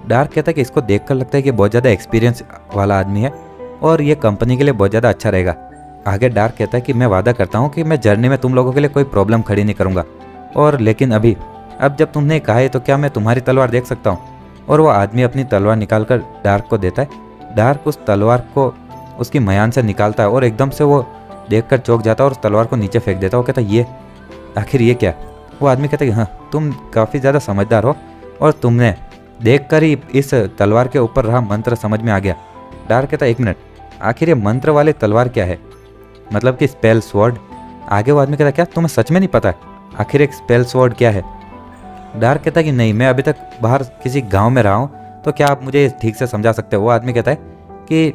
A: डार्क कहता है कि इसको देखकर लगता है कि बहुत ज़्यादा एक्सपीरियंस वाला आदमी है और ये कंपनी के लिए बहुत ज़्यादा अच्छा रहेगा। आगे डार्क कहता है कि मैं वादा करता हूँ कि मैं जर्नी में तुम लोगों के लिए कोई प्रॉब्लम खड़ी नहीं करूँगा, और लेकिन अब जब तुमने कहा है तो क्या मैं तुम्हारी तलवार देख सकता हूँ? और वो आदमी अपनी तलवार निकाल कर डार्क को देता है। डार्क उस तलवार को उसकी मयान से निकालता है और एकदम से वो देखकर चौंक जाता है और उस तलवार को नीचे फेंक देता है। वो कहता है ये आखिर ये क्या? वो आदमी कहता है कि हाँ, तुम काफ़ी ज़्यादा समझदार हो और तुमने देखकर ही इस तलवार के ऊपर रहा मंत्र समझ में आ गया। डार्क कहता है 1 मिनट, आखिर ये मंत्र वाली तलवार क्या है? मतलब कि स्पेल स्वॉर्ड? आगे वो आदमी कहता है क्या तुम्हें सच में नहीं पता आखिर एक स्पेल स्वॉर्ड क्या है? डार्क कहता है कि नहीं, मैं अभी तक बाहर किसी गांव में रहा हूँ, तो क्या आप मुझे ठीक से समझा सकते हो? वो आदमी कहता है कि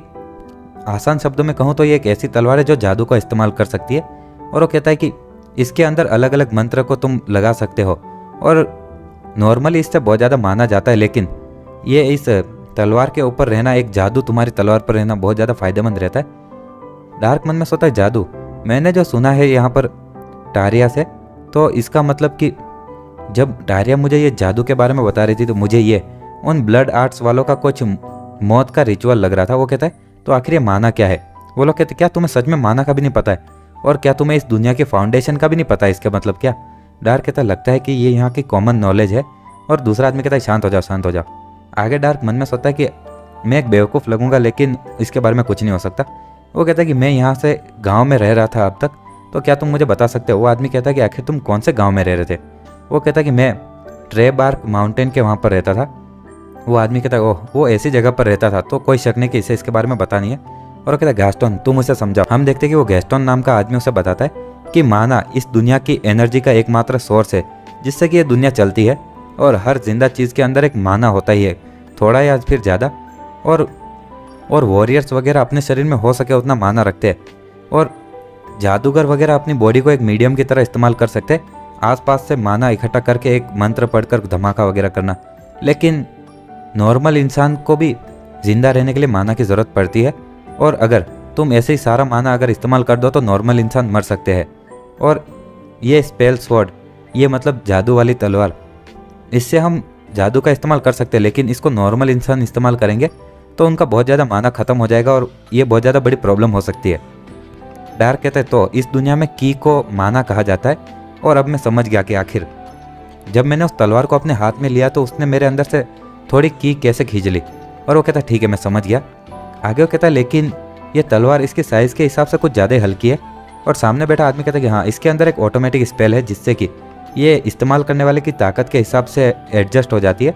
A: आसान शब्दों में कहूँ तो ये एक ऐसी तलवार है जो जादू का इस्तेमाल कर सकती है। और वो कहता है कि इसके अंदर अलग अलग मंत्र को तुम लगा सकते हो और नॉर्मली इससे बहुत ज़्यादा माना जाता है, लेकिन ये इस तलवार के ऊपर रहना, एक जादू तुम्हारी तलवार पर रहना बहुत ज़्यादा फायदेमंद रहता है। डार्क मन में सोचता है जादू, मैंने जो सुना है यहाँ पर टारिया से, तो इसका मतलब कि जब टारिया मुझे ये जादू के बारे में बता रही थी तो मुझे ये उन ब्लड आर्ट्स वालों का कुछ मौत का रिचुअल लग रहा था। वो कहता है तो आखिर ये माना क्या है? वो लोग कहते क्या तुम्हें सच में माना का भी नहीं पता है? और क्या तुम्हें इस दुनिया के फाउंडेशन का भी नहीं पता है इसका मतलब क्या? डार्क कहता लगता है कि ये यहाँ की कॉमन नॉलेज है। और दूसरा आदमी कहता है शांत हो जाओ, शांत हो जाओ। आगे डार्क मन में सोचता है कि मैं एक बेवकूफ़ लगूंगा लेकिन इसके बारे में कुछ नहीं हो सकता। वो कहता है कि मैं यहाँ से गाँव में रह रहा था अब तक, तो क्या तुम मुझे बता सकते हो? वो आदमी कहता है कि आखिर तुम कौन से गाँव में रह रहे थे? वो कहता है कि मैं ट्रेबार्क माउंटेन के वहाँ पर रहता था। वो आदमी कहता है ओह, वो ऐसी जगह पर रहता था, तो कोई शक नहीं कि इसे इसके बारे में पता नहीं है। और वो कहता है गैस्टन तुम उसे समझाओ। हम देखते हैं कि वो गैस्टन नाम का आदमी उसे बताता है कि माना इस दुनिया की एनर्जी का एकमात्र सोर्स है जिससे कि ये दुनिया चलती है, और हर जिंदा चीज़ के अंदर एक माना होता ही है, थोड़ा या फिर ज़्यादा। और वॉरियर्स वगैरह अपने शरीर में हो सके उतना माना रखते हैं, और जादूगर वगैरह अपनी बॉडी को एक मीडियम की तरह इस्तेमाल कर सकते हैं, आसपास से माना इकट्ठा करके एक मंत्र पढ़कर धमाका वगैरह करना। लेकिन नॉर्मल इंसान को भी जिंदा रहने के लिए माना की ज़रूरत पड़ती है, और अगर तुम ऐसे ही सारा माना अगर इस्तेमाल कर दो तो नॉर्मल इंसान मर सकते हैं। और ये स्पेल स्वॉर्ड, ये मतलब जादू वाली तलवार, इससे हम जादू का इस्तेमाल कर सकते हैं, लेकिन इसको नॉर्मल इंसान इस्तेमाल करेंगे तो उनका बहुत ज़्यादा माना ख़त्म हो जाएगा और ये बहुत ज़्यादा बड़ी प्रॉब्लम हो सकती है। डार्क कहते हैं तो इस दुनिया में की को माना कहा जाता है, और अब मैं समझ गया कि आखिर जब मैंने उस तलवार को अपने हाथ में लिया तो उसने मेरे अंदर से थोड़ी की कैसे खींच ली। और वो कहता है ठीक है मैं समझ गया। आगे वो कहता है लेकिन ये तलवार इसके साइज़ के हिसाब से कुछ ज़्यादा हल्की है। और सामने बैठा आदमी कहता है कि हाँ, इसके अंदर एक ऑटोमेटिक स्पेल है जिससे कि ये इस्तेमाल करने वाले की ताकत के हिसाब से एडजस्ट हो जाती है।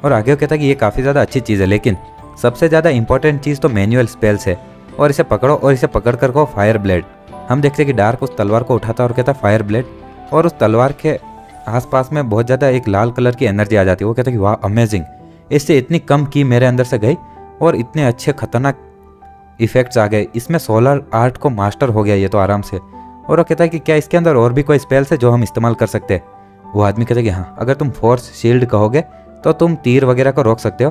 A: और आगे वो कहता है कि ये काफ़ी ज़्यादा अच्छी चीज़ है, लेकिन सबसे ज़्यादा इंपॉर्टेंट चीज़ तो मैनुअल स्पेल्स है, और इसे पकड़ो और इसे पकड़ कर कहो फायर ब्लेड। हम देखते हैं कि डार्क उस तलवार को उठाता है और कहता है फायर ब्लेड, और उस तलवार के आसपास में बहुत ज़्यादा एक लाल कलर की एनर्जी आ जाती है। वो कहता है कि वाह अमेजिंग, इससे इतनी कम की मेरे अंदर से गई और इतने अच्छे खतरनाक इफेक्ट्स आ गए, इसमें सोलर आर्ट को मास्टर हो गया ये तो आराम से। और वो कहता है कि क्या इसके अंदर और भी कोई स्पेल्स है जो हम इस्तेमाल कर सकते हैं? वो आदमी कहता है कि हाँ, अगर तुम फोर्स शील्ड कहोगे तो तुम तीर वगैरह को रोक सकते हो,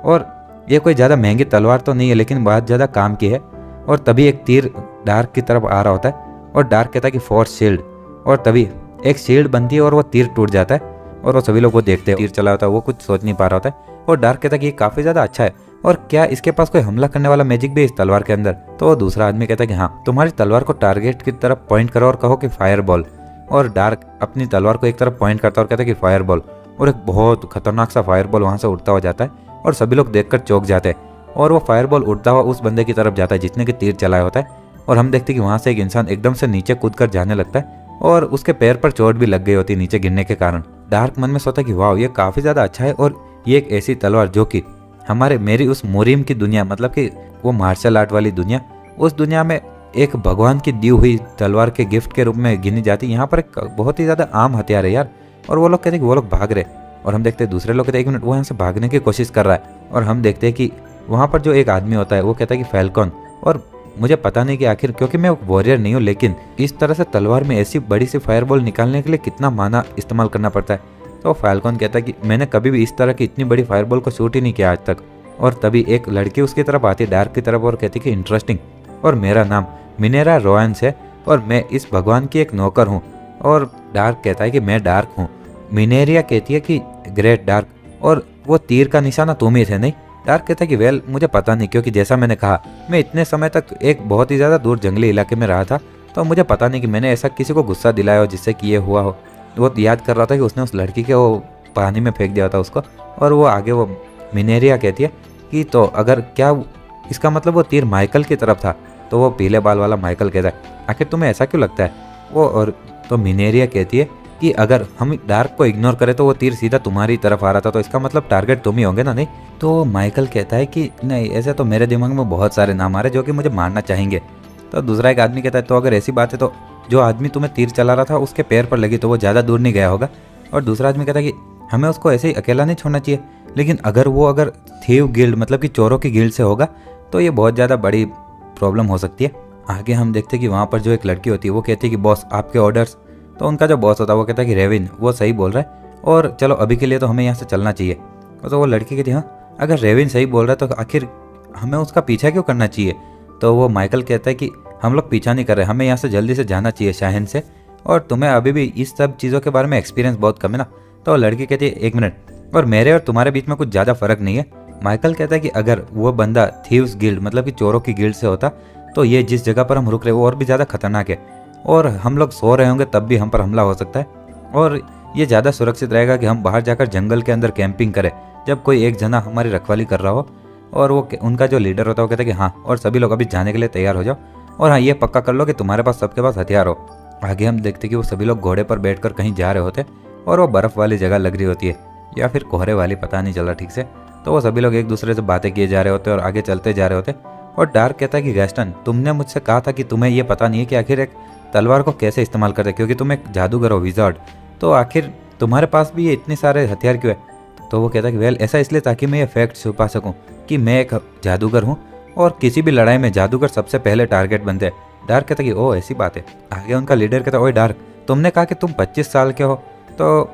A: और ये कोई ज़्यादा महंगी तलवार तो नहीं है लेकिन बहुत ज़्यादा काम की है। और तभी एक तीर डार्क की तरफ आ रहा होता है, और डार्क कहता है कि फोर्स शील्ड, और तभी एक शील्ड बनती है और वो तीर टूट जाता है, और वो सभी लोग वो देखते हैं। तीर चला होता है, वो कुछ सोच नहीं पा रहा होता है। और डार्क कहता है कि ये काफ़ी ज़्यादा अच्छा है, और क्या इसके पास कोई हमला करने वाला मैजिक भी है इस तलवार के अंदर? तो दूसरा आदमी कहता है कि हाँ, तुम्हारी तलवार को टारगेट की तरफ पॉइंट करो और कहो कि फायर बॉल। और डार्क अपनी तलवार को एक तरफ पॉइंट करता है और कहता है कि फायर बॉल, और एक बहुत खतरनाक सा फायर बॉल वहाँ से उड़ता हुआ जाता है, और सभी लोग देखकर चौंक जाते हैं। और वो फायर बॉल उड़ता हुआ उस बंदे की तरफ जाता है जिसने कि तीर चलाया होता है, और हम देखते हैं कि वहाँ से एक इंसान एकदम से नीचे कूद कर जाने लगता है, और उसके पैर पर चोट भी लग गई होती है नीचे गिरने के कारण। डार्क मन में सोचता है कि वाह ये काफ़ी ज़्यादा अच्छा है, और ये एक ऐसी तलवार जो कि मेरी उस मुरीम की दुनिया, मतलब कि वो मार्शल आर्ट वाली दुनिया, उस दुनिया में एक भगवान की दी हुई तलवार के गिफ्ट के रूप में गिनी जाती। यहाँ पर एक बहुत ही ज़्यादा आम हथियार है यार। और वो लोग कहते हैं कि वो लोग भाग रहे, और हम देखते हैं दूसरे लोग कहते हैं 1 मिनट, वो यहाँ से भागने की कोशिश कर रहा है। और हम देखते हैं कि वहाँ पर जो एक आदमी होता है वो कहता है कि फैल्कॉन, और मुझे पता नहीं कि आखिर, क्योंकि मैं वॉरियर नहीं हूँ, लेकिन इस तरह से तलवार में ऐसी बड़ी सी फायरबॉल निकालने के लिए कितना माना इस्तेमाल करना पड़ता है। तो फैल्कॉन कहता है कि मैंने कभी भी इस तरह की इतनी बड़ी फायरबॉल को शूट ही नहीं किया आज तक। और तभी एक लड़की उसकी तरफ आती है, डार्क की तरफ, और कहती कि इंटरेस्टिंग, और मेरा नाम मिनेरा रोयंस है, और मैं इस भगवान की एक नौकर हूँ। और डार्क कहता है कि मैं डार्क हूँ। मिनेरिया कहती है कि ग्रेट डार्क, और वो तीर का निशाना तुम ही थे नहीं? डार्क कहता है कि वेल मुझे पता नहीं, क्योंकि जैसा मैंने कहा मैं इतने समय तक एक बहुत ही ज़्यादा दूर जंगली इलाके में रहा था, तो मुझे पता नहीं कि मैंने ऐसा किसी को गुस्सा दिलाया हो जिससे कि ये हुआ हो। वो याद कर रहा था कि उसने उस लड़की के वो पानी में फेंक दिया था उसको। और वो आगे वो मिनेरिया कहती है कि तो अगर क्या इसका मतलब वो तीर माइकल की तरफ था? तो वो पीले बाल वाला माइकल कहता है आखिर तुम्हें ऐसा क्यों लगता है? वो और तो मिनेरिया कहती है कि अगर हम डार्क को इग्नोर करें तो वो तीर सीधा तुम्हारी तरफ आ रहा था, तो इसका मतलब टारगेट तुम ही होंगे ना? नहीं? तो माइकल कहता है कि नहीं, ऐसे तो मेरे दिमाग में बहुत सारे नाम आ रहे जो कि मुझे मारना चाहेंगे। तो दूसरा एक आदमी कहता है तो अगर ऐसी बात है तो जो आदमी तुम्हें तीर चला रहा था उसके पैर पर लगी, तो वो ज़्यादा दूर नहीं गया होगा। और दूसरा आदमी कहता है कि हमें उसको ऐसे ही अकेला नहीं छोड़ना चाहिए, लेकिन अगर थीव गिल्ड, मतलब कि चोरों की गिल्ड से होगा तो ये बहुत ज़्यादा बड़ी प्रॉब्लम हो सकती है। आगे हम देखते हैं कि वहाँ पर जो एक लड़की होती है वो कहती है कि बॉस आपके ऑर्डर्स। तो उनका जो बॉस होता है वो कहता है कि रेविन वो सही बोल रहा है, और चलो अभी के लिए तो हमें यहाँ से चलना चाहिए। तो वो लड़की कहती हाँ अगर रेविन सही बोल रहा है तो आखिर हमें उसका पीछा क्यों करना चाहिए। तो वो माइकल कहता है कि हम लोग पीछा नहीं कर रहे, हमें यहाँ से जल्दी से जाना चाहिए शाहन से, और तुम्हें अभी भी इस सब चीज़ों के बारे में एक्सपीरियंस बहुत कम है ना। तो लड़की कहती है एक मिनट, और मेरे और तुम्हारे बीच में कुछ ज़्यादा फर्क नहीं है। माइकल कहता है कि अगर वो बंदा थीव्स गिल्ड मतलब कि चोरों की गिल्ड से होता तो ये जिस जगह पर हम रुक रहे वो और भी ज़्यादा खतरनाक है, और हम लोग सो रहे होंगे तब भी हम पर हमला हो सकता है, और ये ज़्यादा सुरक्षित रहेगा कि हम बाहर जाकर जंगल के अंदर कैंपिंग करें जब कोई एक जना हमारी रखवाली कर रहा हो। और वो उनका जो लीडर होता है वो कहता है कि हाँ, और सभी लोग अभी जाने के लिए तैयार हो जाओ, और हाँ ये पक्का कर लो कि तुम्हारे पास सबके पास हथियार हो। आगे हम देखते कि वो सभी लोग घोड़े पर बैठकर कहीं जा रहे होते, और वो बर्फ़ वाली जगह लग रही होती है या फिर कोहरे वाली, पता नहीं चल रहा ठीक से। तो वो सभी लोग एक दूसरे से बातें किए जा रहे होते और आगे चलते जा रहे होते। और डार्क कहता है कि गैस्टन, तुमने मुझसे कहा था कि तुम्हें ये पता नहीं है कि आखिर एक तलवार को कैसे इस्तेमाल करते, क्योंकि तुम एक जादूगर हो, विजार्ड, तो आखिर तुम्हारे पास भी ये इतने सारे हथियार क्यों है। तो वो कहता है कि वेल ऐसा इसलिए ताकि मैं ये फैक्ट छुपा सकूं कि मैं एक जादूगर हूं, और किसी भी लड़ाई में जादूगर सबसे पहले टारगेट बनते हैं। डार्क कहता है कि ओह ऐसी बात है। आगे उनका लीडर कहता है ओए डार्क, तुमने कहा कि तुम 25 साल के हो, तो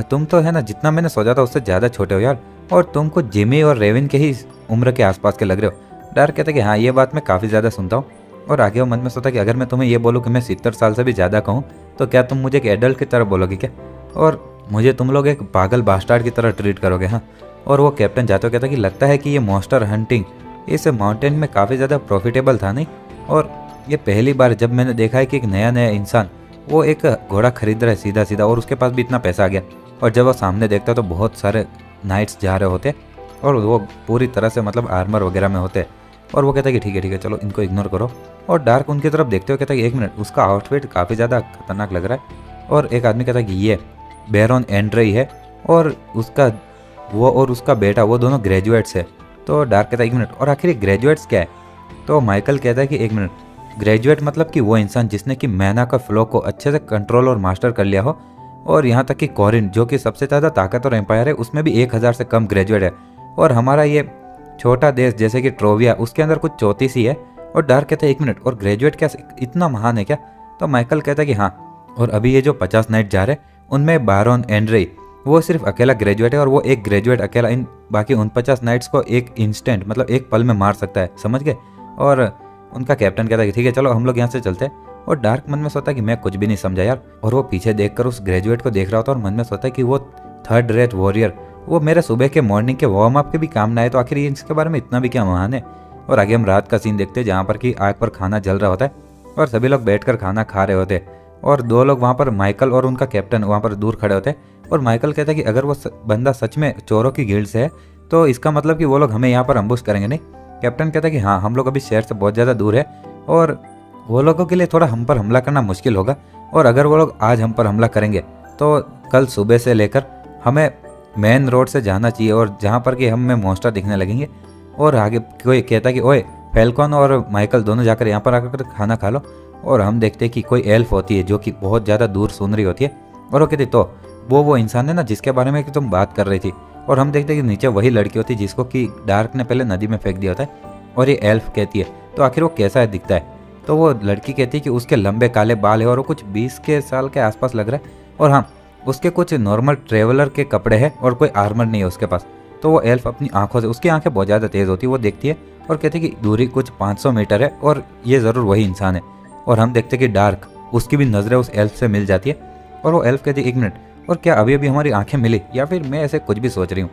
A: तुम तो है ना जितना मैंने सोचा था उससे ज़्यादा छोटे हो यार, और तुम कुछ जिमी और रेविन के ही उम्र के आसपास के लग रहे हो। डार्क कहता है कि हाँ ये बात मैं काफ़ी ज़्यादा सुनता हूँ। और आगे वो मन में सोचता है कि अगर मैं तुम्हें ये बोलूँ कि मैं 70 साल से भी ज़्यादा कहूँ तो क्या तुम मुझे एक एडल्ट की तरह बोलोगे क्या, और मुझे तुम लोग एक पागल बास्टार्ड की तरह ट्रीट करोगे। हाँ, और वो कैप्टन जाते हुए कहता है कि लगता है कि ये मॉन्स्टर हंटिंग इस माउंटेन में काफ़ी ज़्यादा प्रॉफिटेबल था नहीं, और ये पहली बार जब मैंने देखा है कि एक नया नया इंसान वो एक घोड़ा खरीद रहा है सीधा सीधा, और उसके पास भी इतना पैसा आ गया। और जब वो सामने देखता है तो बहुत सारे नाइट्स जा रहे होते और वो पूरी तरह से मतलब आर्मर वगैरह में होते, और वो कहता है कि ठीक है चलो इनको इग्नोर करो। और डार्क उनकी तरफ देखते हुए कहता है कि एक मिनट, उसका आउटफिट काफ़ी ज़्यादा खतरनाक लग रहा है। और एक आदमी कहता है कि ये बैरन एंड्रे है, और उसका बेटा वो दोनों ग्रेजुएट्स है। तो डार्क कहता है एक मिनट, और आखिर ग्रेजुएट्स क्या है। तो माइकल कहता है कि एक मिनट, ग्रेजुएट मतलब कि वो इंसान जिसने कि मैना का फ्लो को अच्छे से कंट्रोल और मास्टर कर लिया हो, और यहाँ तक कि कॉरिन जो कि सबसे ज़्यादा ताकतवर एम्पायर है उसमें भी 1000 से कम ग्रेजुएट है, और हमारा ये छोटा देश जैसे कि ट्रोविया उसके अंदर कुछ 34 ही है। और डार्क कहता है एक मिनट, और ग्रेजुएट क्या इतना महान है क्या। तो माइकल कहता है कि हाँ, और अभी ये जो 50 नाइट जा रहे उनमें बैरन एंड्रे वो सिर्फ अकेला ग्रेजुएट है, और वो एक ग्रेजुएट अकेला इन बाकी 49 नाइट्स को एक इंस्टेंट मतलब एक पल में मार सकता है, समझ गए। और उनका कैप्टन कहता है कि ठीक है चलो हम लोग यहाँ से चलते हैं। और डार्क मन में सोचता है कि मैं कुछ भी नहीं समझा यार, और वो पीछे देखकर उस ग्रेजुएट को देख रहा होता है और मन में सोचता है कि वो 3rd रेट वॉरियर, वो मेरे सुबह के मॉर्निंग के वार्म अप के भी काम ना आए, तो आखिर ये इसके बारे में इतना भी क्या महान है। और आगे हम रात का सीन देखते हैं जहाँ पर कि आग पर खाना जल रहा होता है और सभी लोग बैठकर खाना खा रहे होते हैं, और 2 लोग वहाँ पर माइकल और उनका कैप्टन वहाँ पर दूर खड़े होते हैं। और माइकल कहता है कि अगर वो बंदा सच में चोरों की गिल्ड से है तो इसका मतलब कि वो लोग हमें यहाँ पर अम्बुश करेंगे नहीं। कैप्टन कहता है कि हाँ, हम लोग अभी शहर से बहुत ज़्यादा दूर है और वो लोगों के लिए थोड़ा हम पर हमला करना मुश्किल होगा, और अगर वो लोग आज हम पर हमला करेंगे तो कल सुबह से लेकर हमें मेन रोड से जाना चाहिए, और जहाँ पर कि हमें मॉन्स्टर दिखने लगेंगे। और आगे कोई कहता है कि ओए फैल्कॉन और माइकल दोनों जाकर यहाँ पर आकर खाना खा लो। और हम देखते हैं कि कोई एल्फ होती है जो कि बहुत ज़्यादा दूर सुन रही होती है, और वो कहती तो वो इंसान है ना जिसके बारे में कि तुम बात कर रही थी। और हम देखते हैं कि नीचे वही लड़की होती है जिसको कि डार्क ने पहले नदी में फेंक दिया होता है, और ये एल्फ कहती है तो आखिर वो कैसा है दिखता है। तो वो लड़की कहती है कि उसके लंबे काले बाल है और वो कुछ 20 के साल के आसपास लग रहा है, और हाँ उसके कुछ नॉर्मल ट्रेवलर के कपड़े हैं और कोई आर्मर नहीं है उसके पास। तो वो एल्फ अपनी आंखों से, उसकी आंखें बहुत ज़्यादा तेज़ होती है, वो देखती है और कहती है कि दूरी कुछ 500 मीटर है और ये ज़रूर वही इंसान है। और हम देखते हैं कि डार्क उसकी भी नज़रें उस एल्फ से मिल जाती है, और वो एल्फ कहती है एक मिनट, और क्या अभी अभी हमारी आंखें मिली या फिर मैं ऐसे कुछ भी सोच रही हूँ।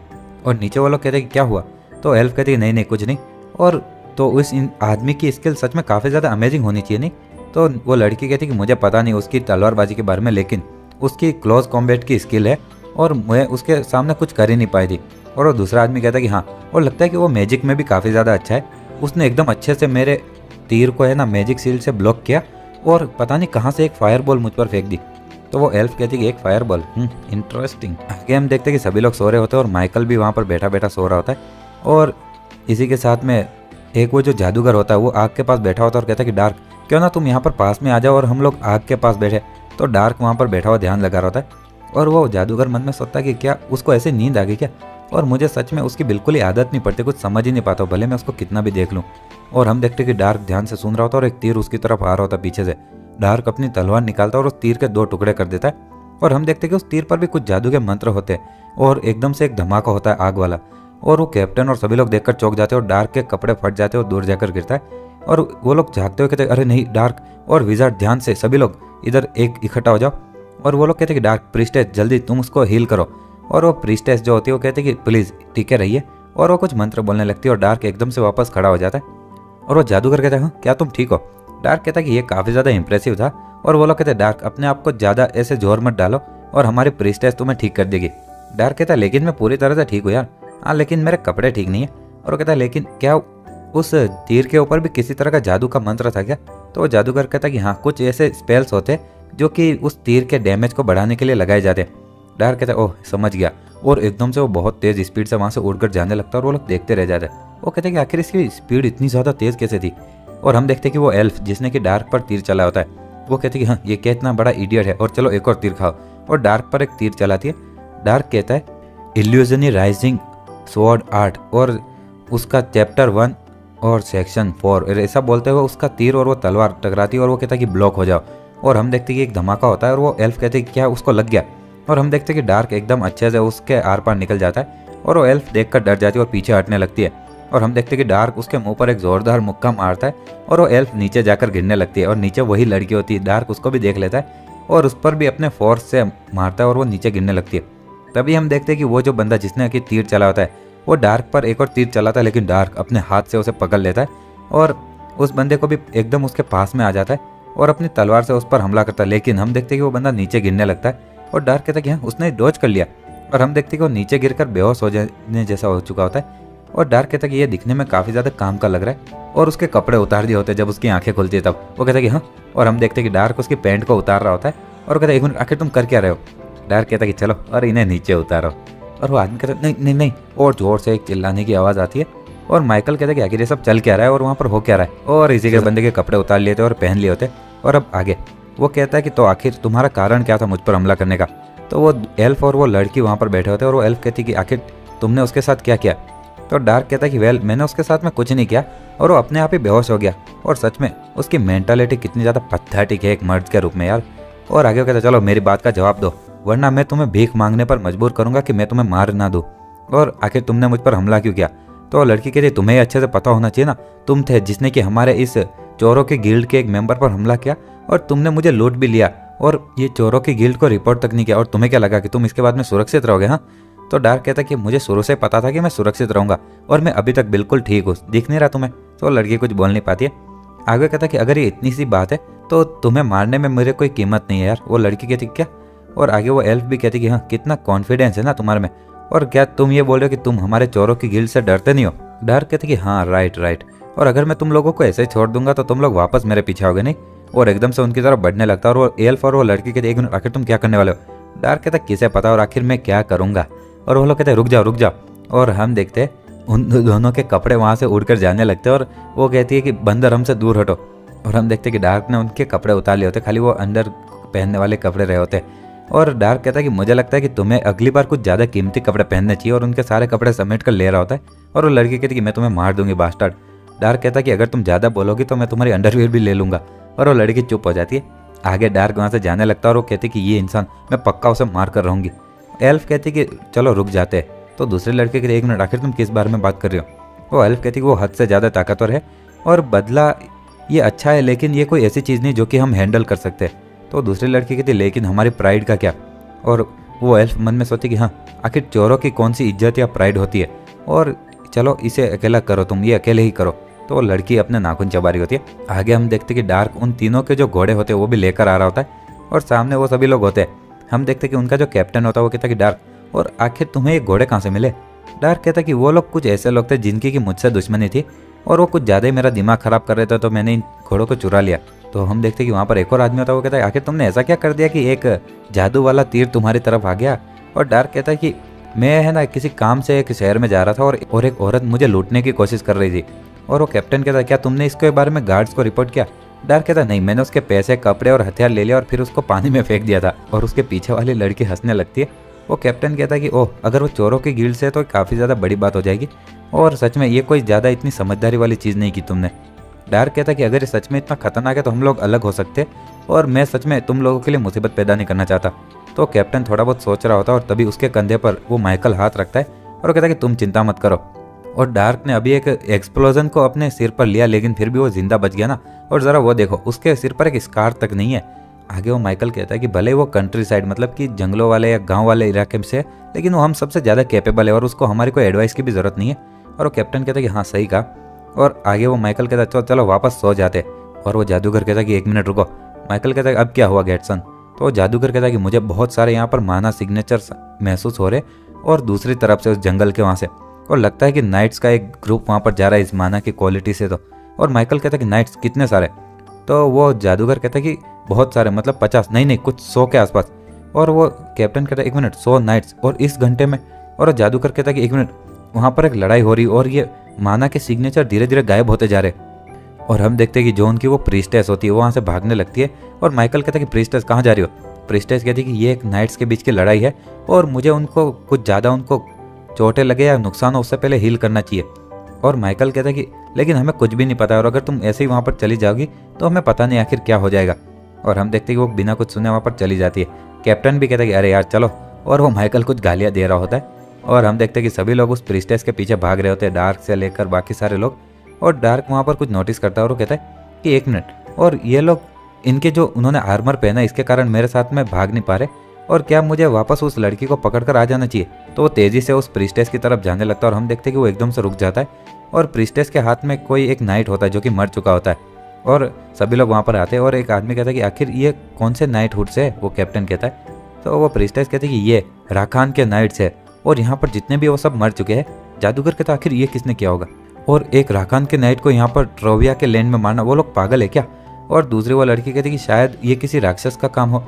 A: और नीचे वो लोग कहते हैं कि क्या हुआ। तो एल्फ कहती है नहीं कुछ नहीं, और तो उस आदमी की स्किल सच में काफ़ी ज़्यादा अमेजिंग होनी चाहिए नहीं। तो वो लड़की कहती है कि मुझे पता नहीं उसकी तलवारबाजी के बारे में, लेकिन उसकी क्लोज कॉम्बैट की स्किल है और मैं उसके सामने कुछ कर ही नहीं पाई थी। और वो दूसरा आदमी कहता है कि हाँ, और लगता है कि वो मैजिक में भी काफ़ी ज़्यादा अच्छा है, उसने एकदम अच्छे से मेरे तीर को है ना मैजिक सील से ब्लॉक किया, और पता नहीं कहाँ से एक फायर बॉल मुझ पर फेंक दी। तो वो एल्फ कहती है कि एक फायर बॉल, इंटरेस्टिंग। आगे हम देखते हैं कि सभी लोग सो रहे होते हैं और माइकल भी वहाँ पर बैठा बैठा सो रहा होता है, और इसी के साथ में एक वो जो जादूगर होता है वो आग के पास बैठा होता है और कहता है कि डार्क क्यों ना तुम यहाँ पर पास में आ जाओ और हम लोग आग के पास बैठे। तो डार्क वहाँ पर बैठा हुआ ध्यान लगा रहा होता है, और वो जादूगर मन में सोचता है कि क्या उसको ऐसे नींद आ गई क्या, और मुझे सच में उसकी बिल्कुल ही आदत नहीं पड़ती, कुछ समझ ही नहीं पाता भले मैं उसको कितना भी देख लूँ। और हम देखते कि डार्क ध्यान से सुन रहा होता है और एक तीर उसकी तरफ आ रहा होता पीछे से। डार्क अपनी तलवार निकालता है और उस तीर के 2 टुकड़े कर देता है, और हम देखते कि उस तीर पर भी कुछ जादू के मंत्र होते हैं, और एकदम से एक धमाका होता है आग वाला, और वो कैप्टन और सभी लोग देखकर चौंक जाते हैं और डार्क के कपड़े फट जाते हैं और दूर जाकर गिरता है। और वो लोग झाँकते हुए कहते हैं अरे नहीं डार्क और विजार्ड, ध्यान से सभी लोग इधर एक इकट्ठा हो जाओ। और वो लोग कहते हैं कि डार्क प्रीस्टेस जल्दी तुम उसको हील करो। और वो प्रीस्टेस जो होती है वो कहते हैं कि प्लीज़ ठीक है रहिए, और वो कुछ मंत्र बोलने लगती है और डार्क एकदम से वापस खड़ा हो जाता है। और वो जादूगर कहता है हाँ क्या तुम ठीक हो? डार्क कहता है कि ये काफ़ी ज़्यादा इंप्रेसिव था। और वो लोग कहते हैं डार्क अपने आप को ज़्यादा ऐसे जोर मत डालो और हमारी प्रीस्टेस तुम्हें ठीक कर देगी। डार्क कहता है लेकिन मैं पूरी तरह से ठीक हूँ यार, हाँ लेकिन मेरे कपड़े ठीक नहीं है। और वो कहता है लेकिन क्या उस तीर के ऊपर भी किसी तरह का जादू का मंत्र था क्या? तो वो जादूगर कहता है कि हाँ कुछ ऐसे स्पेल्स होते जो कि उस तीर के डैमेज को बढ़ाने के लिए लगाए जाते। डार्क कहता है ओह समझ गया, और एकदम से वो बहुत तेज़ स्पीड से वहाँ से उड़कर जाने लगता है और वो लोग देखते रह जाते हैं। वो कहते हैं कि आखिर इसकी स्पीड इतनी ज़्यादा तेज़ कैसे थी? और हम देखते हैं कि वो एल्फ जिसने कि डार्क पर तीर चला होता है वो कहते हैं कि हाँ ये क्या इतना बड़ा इडियट है, और चलो एक और तीर खाओ, और डार्क पर एक तीर चलाती है। डार्क कहता है इल्यूजनी राइजिंग स्वॉर्ड आर्ट, और उसका चैप्टर 1 और सेक्शन 4 ऐसा बोलते हुए उसका तीर और वो तलवार टकराती है और वो कहता है कि ब्लॉक हो जाओ। और हम देखते हैं कि एक धमाका होता है और वो एल्फ कहते हैं कि क्या उसको लग गया? और हम देखते हैं कि डार्क एकदम अच्छे से उसके आर पार निकल जाता है और वो एल्फ देखकर डर जाती है और पीछे हटने लगती है। और हम देखते हैं कि डार्क उसके मुंह पर एक जोरदार मुक्का मारता है और वो एल्फ नीचे जाकर गिरने लगती है, और नीचे वही लड़की होती है। डार्क उसको भी देख लेता है और उस पर भी अपने फोर्स से मारता है और वो नीचे गिरने लगती है। तभी हम देखते हैं कि वो जो बंदा जिसने कि तीर चला होता है वो डार्क पर एक और तीर चलाता है, लेकिन डार्क अपने हाथ से उसे पकड़ लेता है और उस बंदे को भी एकदम उसके पास में आ जाता है और अपनी तलवार से उस पर हमला करता है। लेकिन हम देखते हैं कि वो बंदा नीचे गिरने लगता है और डार्क कहता है कि हाँ उसने डॉज कर लिया, और हम देखते हैं कि वो नीचे गिरकर बेहोश हो जाने जैसा हो चुका होता है। और डार्क कहता है कि ये दिखने में काफ़ी ज़्यादा काम का लग रहा है, और उसके कपड़े उतार दिए होते हैं जब उसकी आंखें खुलती है तब। वो कहता है कि हाँ, और हम देखते हैं कि डार्क उसकी पैंट को उतार रहा होता है और कहता है एक मिनट आखिर तुम कर क्या रहे हो? डार्क कहता है कि चलो और इन्हें नीचे उतारो। और वो आदमी कहता है नहीं नहीं नहीं, और जोर से एक चिल्लाने की आवाज़ आती है और माइकल कहता है कि आखिर ये सब चल क्या रहा है और वहाँ पर हो क्या रहा है? और इसी के बंदे के कपड़े उतार लिए थे और पहन लिए होते। और अब आगे वो कहता है कि तो आखिर तुम्हारा कारण क्या था मुझ पर हमला करने का? तो वो एल्फ और वो लड़की वहाँ पर बैठे होते हैं और वो एल्फ कहती है कि आखिर तुमने उसके साथ क्या किया? तो डार्क कहता है कि वेल मैंने उसके साथ में कुछ नहीं किया, और वो अपने आप ही बेहोश हो गया। और सच में उसकी मेंटालिटी कितनी ज़्यादा पैथेटिक है एक मर्द के रूप में यार। और आगे वो कहता है चलो मेरी बात का जवाब दो, वरना मैं तुम्हें भीख मांगने पर मजबूर करूंगा कि मैं तुम्हें मार ना दूँ। और आखिर तुमने मुझ पर हमला क्यों किया? तो लड़की कहती है तुम्हें अच्छे से पता होना चाहिए ना, तुम थे जिसने कि हमारे इस चोरों के गिल्ड के एक मेंबर पर हमला किया और तुमने मुझे लूट भी लिया, और ये चोरों की गिल्ड को रिपोर्ट तक नहीं किया, और तुम्हें क्या लगा कि तुम इसके बाद में सुरक्षित रहोगे? हाँ। तो डार्क कहता है कि मुझे शुरू से पता था कि मैं सुरक्षित रहूंगा और मैं अभी तक बिल्कुल ठीक हूँ, दिख नहीं रहा तुम्हें? तो लड़की कुछ बोल नहीं पाती है। आगे कहता है कि अगर ये इतनी सी बात है तो तुम्हें मारने में मेरे कोई कीमत नहीं है यार। वो लड़की कहती क्या? और आगे वो एल्फ भी कहती कि हाँ कितना कॉन्फिडेंस है ना तुम्हारे में, और क्या तुम ये बोल रहे हो कि तुम हमारे चोरों की गिल्ड से डरते नहीं हो? डार्क कहते कि हाँ राइट राइट, और अगर मैं तुम लोगों को ऐसे ही छोड़ दूंगा तो तुम लोग वापस मेरे पीछे आओगे नहीं? और एकदम से उनकी तरफ बढ़ने लगता है और वो एल्फ और वो लड़की कहते एक मिनट आखिर तुम क्या करने वाले हो? डार्क कहता किसे पता और आखिर मैं क्या करूंगा? और वो लोग कहते हैं रुक जाओ रुक जाओ, और हम देखते हैं उन दोनों के कपड़े वहाँ से उड़कर जाने लगते हैं और वो कहती है कि बंदर हमसे दूर हटो। और हम देखते हैं कि डार्क ने उनके कपड़े उतार लिए होते, खाली वो अंदर पहनने वाले कपड़े रहे होते। और डार्क कहता है कि मुझे लगता है कि तुम्हें अगली बार कुछ ज़्यादा कीमती कपड़े पहनने चाहिए, और उनके सारे कपड़े समेट कर ले रहा होता है। और वो लड़की कहती है कि मैं तुम्हें मार दूंगी बास्टर्ड। डार्क कहता है कि अगर तुम ज़्यादा बोलोगी तो मैं तुम्हारी अंडरवियर भी ले लूँगा। और वो लड़की चुप हो जाती है। आगे डार्क वहाँ से जाने लगता है और वो कहती है कि ये इंसान मैं पक्का उसे मार कर रहूँगी। एल्फ कहती कि चलो रुक जाते हैं। तो दूसरे लड़के कहते एक मिनट आखिर तुम किस बारे में बात कर रहे हो? वो एल्फ कहती कि वो हद से ज़्यादा ताकतवर है और बदला ये अच्छा है, लेकिन ये कोई ऐसी चीज़ नहीं जो कि हम हैंडल कर सकते। तो दूसरी लड़की कहती लेकिन हमारी प्राइड का क्या? और वो एल्फ मन में सोचती कि हाँ आखिर चोरों की कौन सी इज्जत या प्राइड होती है, और चलो इसे अकेला करो, तुम ये अकेले ही करो। तो वो लड़की अपने नाखून चबा रही होती है। आगे हम देखते कि डार्क उन तीनों के जो घोड़े होते हैं वो भी लेकर आ रहा होता है और सामने वो सभी लोग होते हैं। हम देखते कि उनका जो कैप्टन होता है वो कहता कि डार्क और आखिर तुम्हें ये घोड़े कहाँ से मिले? डार्क कहता कि वो लोग कुछ ऐसे लोग थे जिनकी कि मुझसे दुश्मनी थी और वो कुछ ज़्यादा ही मेरा दिमाग ख़राब कर रहे थे, तो मैंने इन घोड़ों को चुरा लिया। तो हम देखते कि वहाँ पर एक और आदमी होता है, वो कहता है आखिर तुमने ऐसा क्या कर दिया कि एक जादू वाला तीर तुम्हारी तरफ आ गया? और डार्क कहता है कि मैं है ना किसी काम से एक शहर में जा रहा था और एक औरत मुझे लूटने की कोशिश कर रही थी। और वो कैप्टन कहता है क्या तुमने इसके बारे में गार्ड्स को रिपोर्ट किया? डार्क कहता नहीं, मैंने उसके पैसे, कपड़े और हथियार ले लिया और फिर उसको पानी में फेंक दिया था। और उसके पीछे वाली लड़की हंसने लगती है। वो कैप्टन कहता है कि ओह अगर वो चोरों की गिल्ड से है तो काफ़ी ज़्यादा बड़ी बात हो जाएगी, और सच में ये कोई ज़्यादा इतनी समझदारी वाली चीज़ नहीं की तुमने। डार्क कहता है कि अगर ये सच में इतना खतरनाक है तो हम लोग अलग हो सकते, और मैं सच में तुम लोगों के लिए मुसीबत पैदा नहीं करना चाहता। तो कैप्टन थोड़ा बहुत सोच रहा होता है और तभी उसके कंधे पर वो माइकल हाथ रखता है और वो कहता है कि तुम चिंता मत करो। और डार्क ने अभी एक एक्सप्लोजन को अपने सिर पर लिया लेकिन फिर भी वो जिंदा बच गया ना। और ज़रा वो देखो उसके सिर पर एक स्कार तक नहीं है। आगे वो माइकल कहता है कि भले वो कंट्री साइड मतलब कि जंगलों वाले या गांव वाले इलाके से, लेकिन वो हम सबसे ज़्यादा कैपेबल है और उसको हमारी कोई एडवाइस की भी ज़रूरत नहीं है। और वो कैप्टन कहता है कि हाँ सही कहा। और आगे वो माइकल कहता है चलो चलो वापस सो जाते। और वो जादूगर कहता है कि 1 मिनट रुको। माइकल कहता है अब क्या हुआ गेटसन। तो वो जादूगर कहता है कि मुझे बहुत सारे यहाँ पर माना सिग्नेचर्स महसूस हो रहे और दूसरी तरफ से उस जंगल के वहाँ से, और लगता है कि नाइट्स का एक ग्रुप वहाँ पर जा रहा है इस माना की क्वालिटी से। तो और माइकल कहता है कि नाइट्स कितने सारे। तो वो जादूगर कहता है कि बहुत सारे मतलब 50 नहीं कुछ 100 के आसपास। और वो कैप्टन कहता है 1 मिनट 100 नाइट्स और इस घंटे में। और वो जादूगर कहता है कि 1 मिनट वहाँ पर एक लड़ाई हो रही और ये माना के सिग्नेचर धीरे धीरे गायब होते जा रहे। और हम देखते हैं कि जो उनकी वो प्रीस्टेस होती है वो वहाँ से भागने लगती है। और माइकल कहता है कि प्रीस्टेस कहाँ जा रही हो। प्रीस्टेस कहती है कि ये एक नाइट्स के बीच की लड़ाई है और मुझे उनको कुछ ज़्यादा उनको चोटें लगे या नुकसान हो उससे पहले हील करना चाहिए। और माइकल कहता है कि लेकिन हमें कुछ भी नहीं पता और अगर तुम ऐसे ही वहाँ पर चली जाओगी तो हमें पता नहीं आखिर क्या हो जाएगा। और हम देखते हैं कि वो बिना कुछ सुने वहाँ पर चली जाती है। कैप्टन भी कहता है कि अरे यार चलो। और वो माइकल कुछ गालियाँ दे रहा होता है। और हम देखते हैं कि सभी लोग उस प्रीस्टेस के पीछे भाग रहे होते हैं, डार्क से लेकर बाकी सारे लोग। और डार्क वहाँ पर कुछ नोटिस करता है और वो कहता है कि 1 मिनट और ये लोग इनके जो उन्होंने आर्मर पहना इसके कारण मेरे साथ में भाग नहीं पा रहे और क्या मुझे वापस उस लड़की को पकड़कर आ जाना चाहिए। तो वो तेज़ी से उस प्रीस्टेस की तरफ जाने लगता है और हम देखते हैं कि वो एकदम से रुक जाता है और प्रीस्टेस के हाथ में कोई एक नाइट होता है जो कि मर चुका होता है। और सभी लोग वहाँ पर आते हैं और एक आदमी कहता है कि आखिर ये कौन से नाइट हुड से है। वो कैप्टन कहता है। तो वो प्रीस्टेस कहते हैं कि ये राखान के नाइट्स है और यहाँ पर जितने भी वो सब मर चुके हैं। जादूगर कहता है आखिर ये किसने किया होगा और एक राखान के नाइट को यहाँ पर ट्रोविया के लैंड में मारना, वो लोग पागल है क्या। और दूसरी वो लड़की कहती है कि शायद ये किसी राक्षस का काम हो।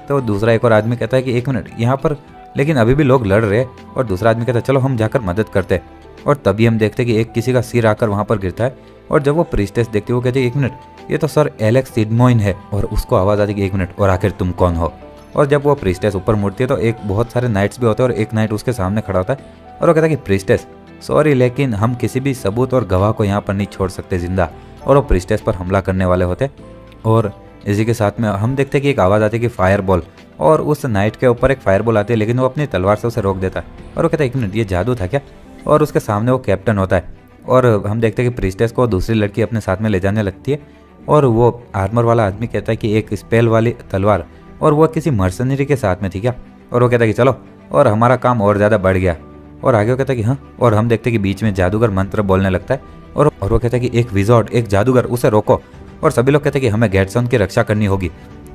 A: तो दूसरा एक और आदमी कहता है कि 1 मिनट यहाँ पर लेकिन अभी भी लोग लड़ रहे हैं। और दूसरा आदमी कहता है चलो हम जाकर मदद करते हैं। और तभी हम देखते हैं कि एक किसी का सिर आकर वहाँ पर गिरता है और जब वो प्रीस्टेस देखती है वो कहती है 1 मिनट ये तो सर एलेक्स सिडमोइन है। और उसको आवाज़ आती है कि 1 मिनट और आखिर तुम कौन हो। और जब वो प्रीस्टेस ऊपर मुड़ती है तो एक बहुत सारे नाइट्स भी होते हैं और एक नाइट उसके सामने खड़ा होता है और वो कहता है कि प्रीस्टेस सॉरी लेकिन हम किसी भी सबूत और गवाह को यहाँ पर नहीं छोड़ सकते जिंदा। और वो प्रीस्टेस पर हमला करने वाले होते। और इसी के साथ में हम देखते हैं कि एक आवाज़ आती है कि फायर बॉल। और उस नाइट के ऊपर एक फायर बॉल आती है लेकिन वो अपनी तलवार से उसे रोक देता है और वो कहता है 1 मिनट ये जादू था क्या। और उसके सामने वो कैप्टन होता है और हम देखते हैं कि प्रीस्टेस को दूसरी लड़की अपने साथ में ले जाने लगती है। और वो आर्मर वाला आदमी कहता है कि एक स्पेल वाली तलवार और वो किसी मर्सनरी के साथ में थी क्या। और वो कहता है कि चलो और हमारा काम और ज़्यादा बढ़ गया। और आगे वो कहता है कि हाँ। और हम देखते हैं कि बीच में जादूगर मंत्र बोलने लगता है और वो कहता है कि एक विजॉर्ड एक जादूगर उसे रोको। और सभी लोग कहते हैं कि हमें गेटसन की रक्षा करनी होगी।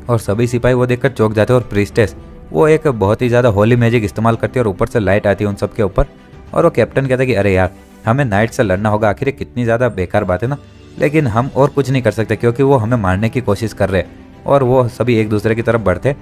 A: और सभी सिपाही वो देखकर चौंक जाते हैं और प्रीस्टेस वो एक बहुत ही ज़्यादा होली मैजिक इस्तेमाल करती है और ऊपर से लाइट आती है उन सब के ऊपर। और वो कैप्टन कहता है कि अरे यार हमें नाइट से लड़ना होगा। आखिर कितनी ज़्यादा बेकार बात है ना, लेकिन हम और कुछ नहीं कर सकते क्योंकि वो हमें मारने की कोशिश कर रहे हैं। और वो सभी एक दूसरे की तरफ बढ़ते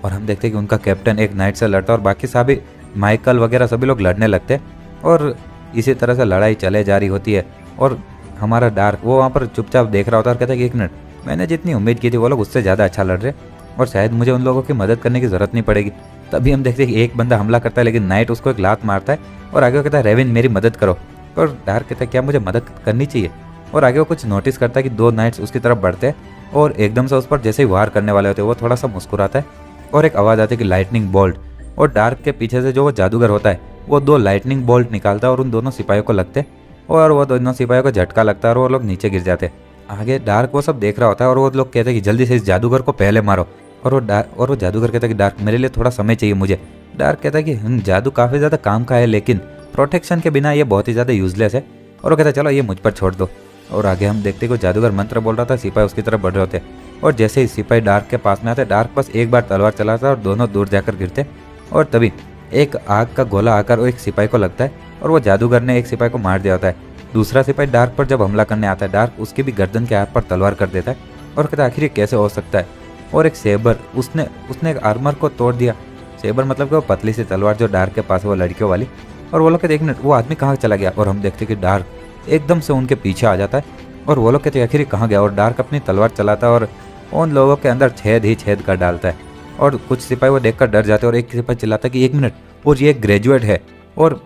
A: और हम देखते हैं कि उनका कैप्टन एक नाइट से लड़ता है और बाकी सभी माइकल वगैरह सभी लोग लड़ने लगते हैं। और इसी तरह से लड़ाई चले जा रही होती है। और हमारा डार्क वो वहाँ पर चुपचाप देख रहा होता है और कहता है कि 1 मिनट मैंने जितनी उम्मीद की थी वो लोग उससे ज़्यादा अच्छा लड़ रहे और शायद मुझे उन लोगों की मदद करने की ज़रूरत नहीं पड़ेगी। तभी हम देखते हैं कि एक बंदा हमला करता है लेकिन नाइट उसको एक लात मारता है और आगे वो कहता है रेविन मेरी मदद करो। और डार्क कहता है क्या मुझे मदद करनी चाहिए। और आगे वो कुछ नोटिस करता है कि 2 नाइट्स उसकी तरफ बढ़ते हैं और एकदम से उस पर जैसे ही वार करने वाले होते हैं वो थोड़ा सा मुस्कुराता है और एक आवाज़ आती है कि लाइटनिंग बोल्ट। और डार्क के पीछे से जो वो जादूगर होता है वो 2 लाइटनिंग बोल्ट निकालता है और उन दोनों सिपाहियों को लगते और वो दोनों सिपाहियों को झटका लगता है और वो लोग नीचे गिर जाते हैं। आगे डार्क वो सब देख रहा होता है और वो लोग कहते हैं कि जल्दी से इस जादूगर को पहले मारो। और वो जादूगर कहता है कि डार्क मेरे लिए थोड़ा समय चाहिए मुझे। डार्क कहता है कि जादू काफ़ी ज़्यादा काम का है लेकिन प्रोटेक्शन के बिना ये बहुत ही ज़्यादा यूजलेस है। और वो कहता है चलो ये मुझ पर छोड़ दो। और आगे हम देखते हैं कि जादूगर मंत्र बोल रहा था, सिपाही उसकी तरफ बढ़ रहे होते और जैसे ही सिपाही डार्क के पास में आते डार्क बस एक बार तलवार चलाता है और दोनों दूर जाकर गिरते। और तभी एक आग का गोला आकर वो एक सिपाही को लगता है और वो जादूगर ने एक सिपाही को मार दिया होता है। दूसरा सिपाही डार्क पर जब हमला करने आता है डार्क उसकी भी गर्दन के हाथ पर तलवार कर देता है और कहता है आखिर ये कैसे हो सकता है। और एक सेबर उसने एक आर्मर को तोड़ दिया। सेबर मतलब कि वो पतली सी तलवार जो डार्क के पास है वो लड़कियों वाली। और वो लोग कहते 1 मिनट वो आदमी कहाँ चला गया। और हम देखते कि डार्क एकदम से उनके पीछे आ जाता है और वो लोग कहते आखिर कहाँ गया। और डार्क अपनी तलवार चलाता है और उन लोगों के अंदर छेद ही छेद कर डालता है। और कुछ सिपाही वो देखकर डर जाते हैं और एक सिपाही चिल्लाता है कि 1 मिनट और ये एक ग्रेजुएट है। और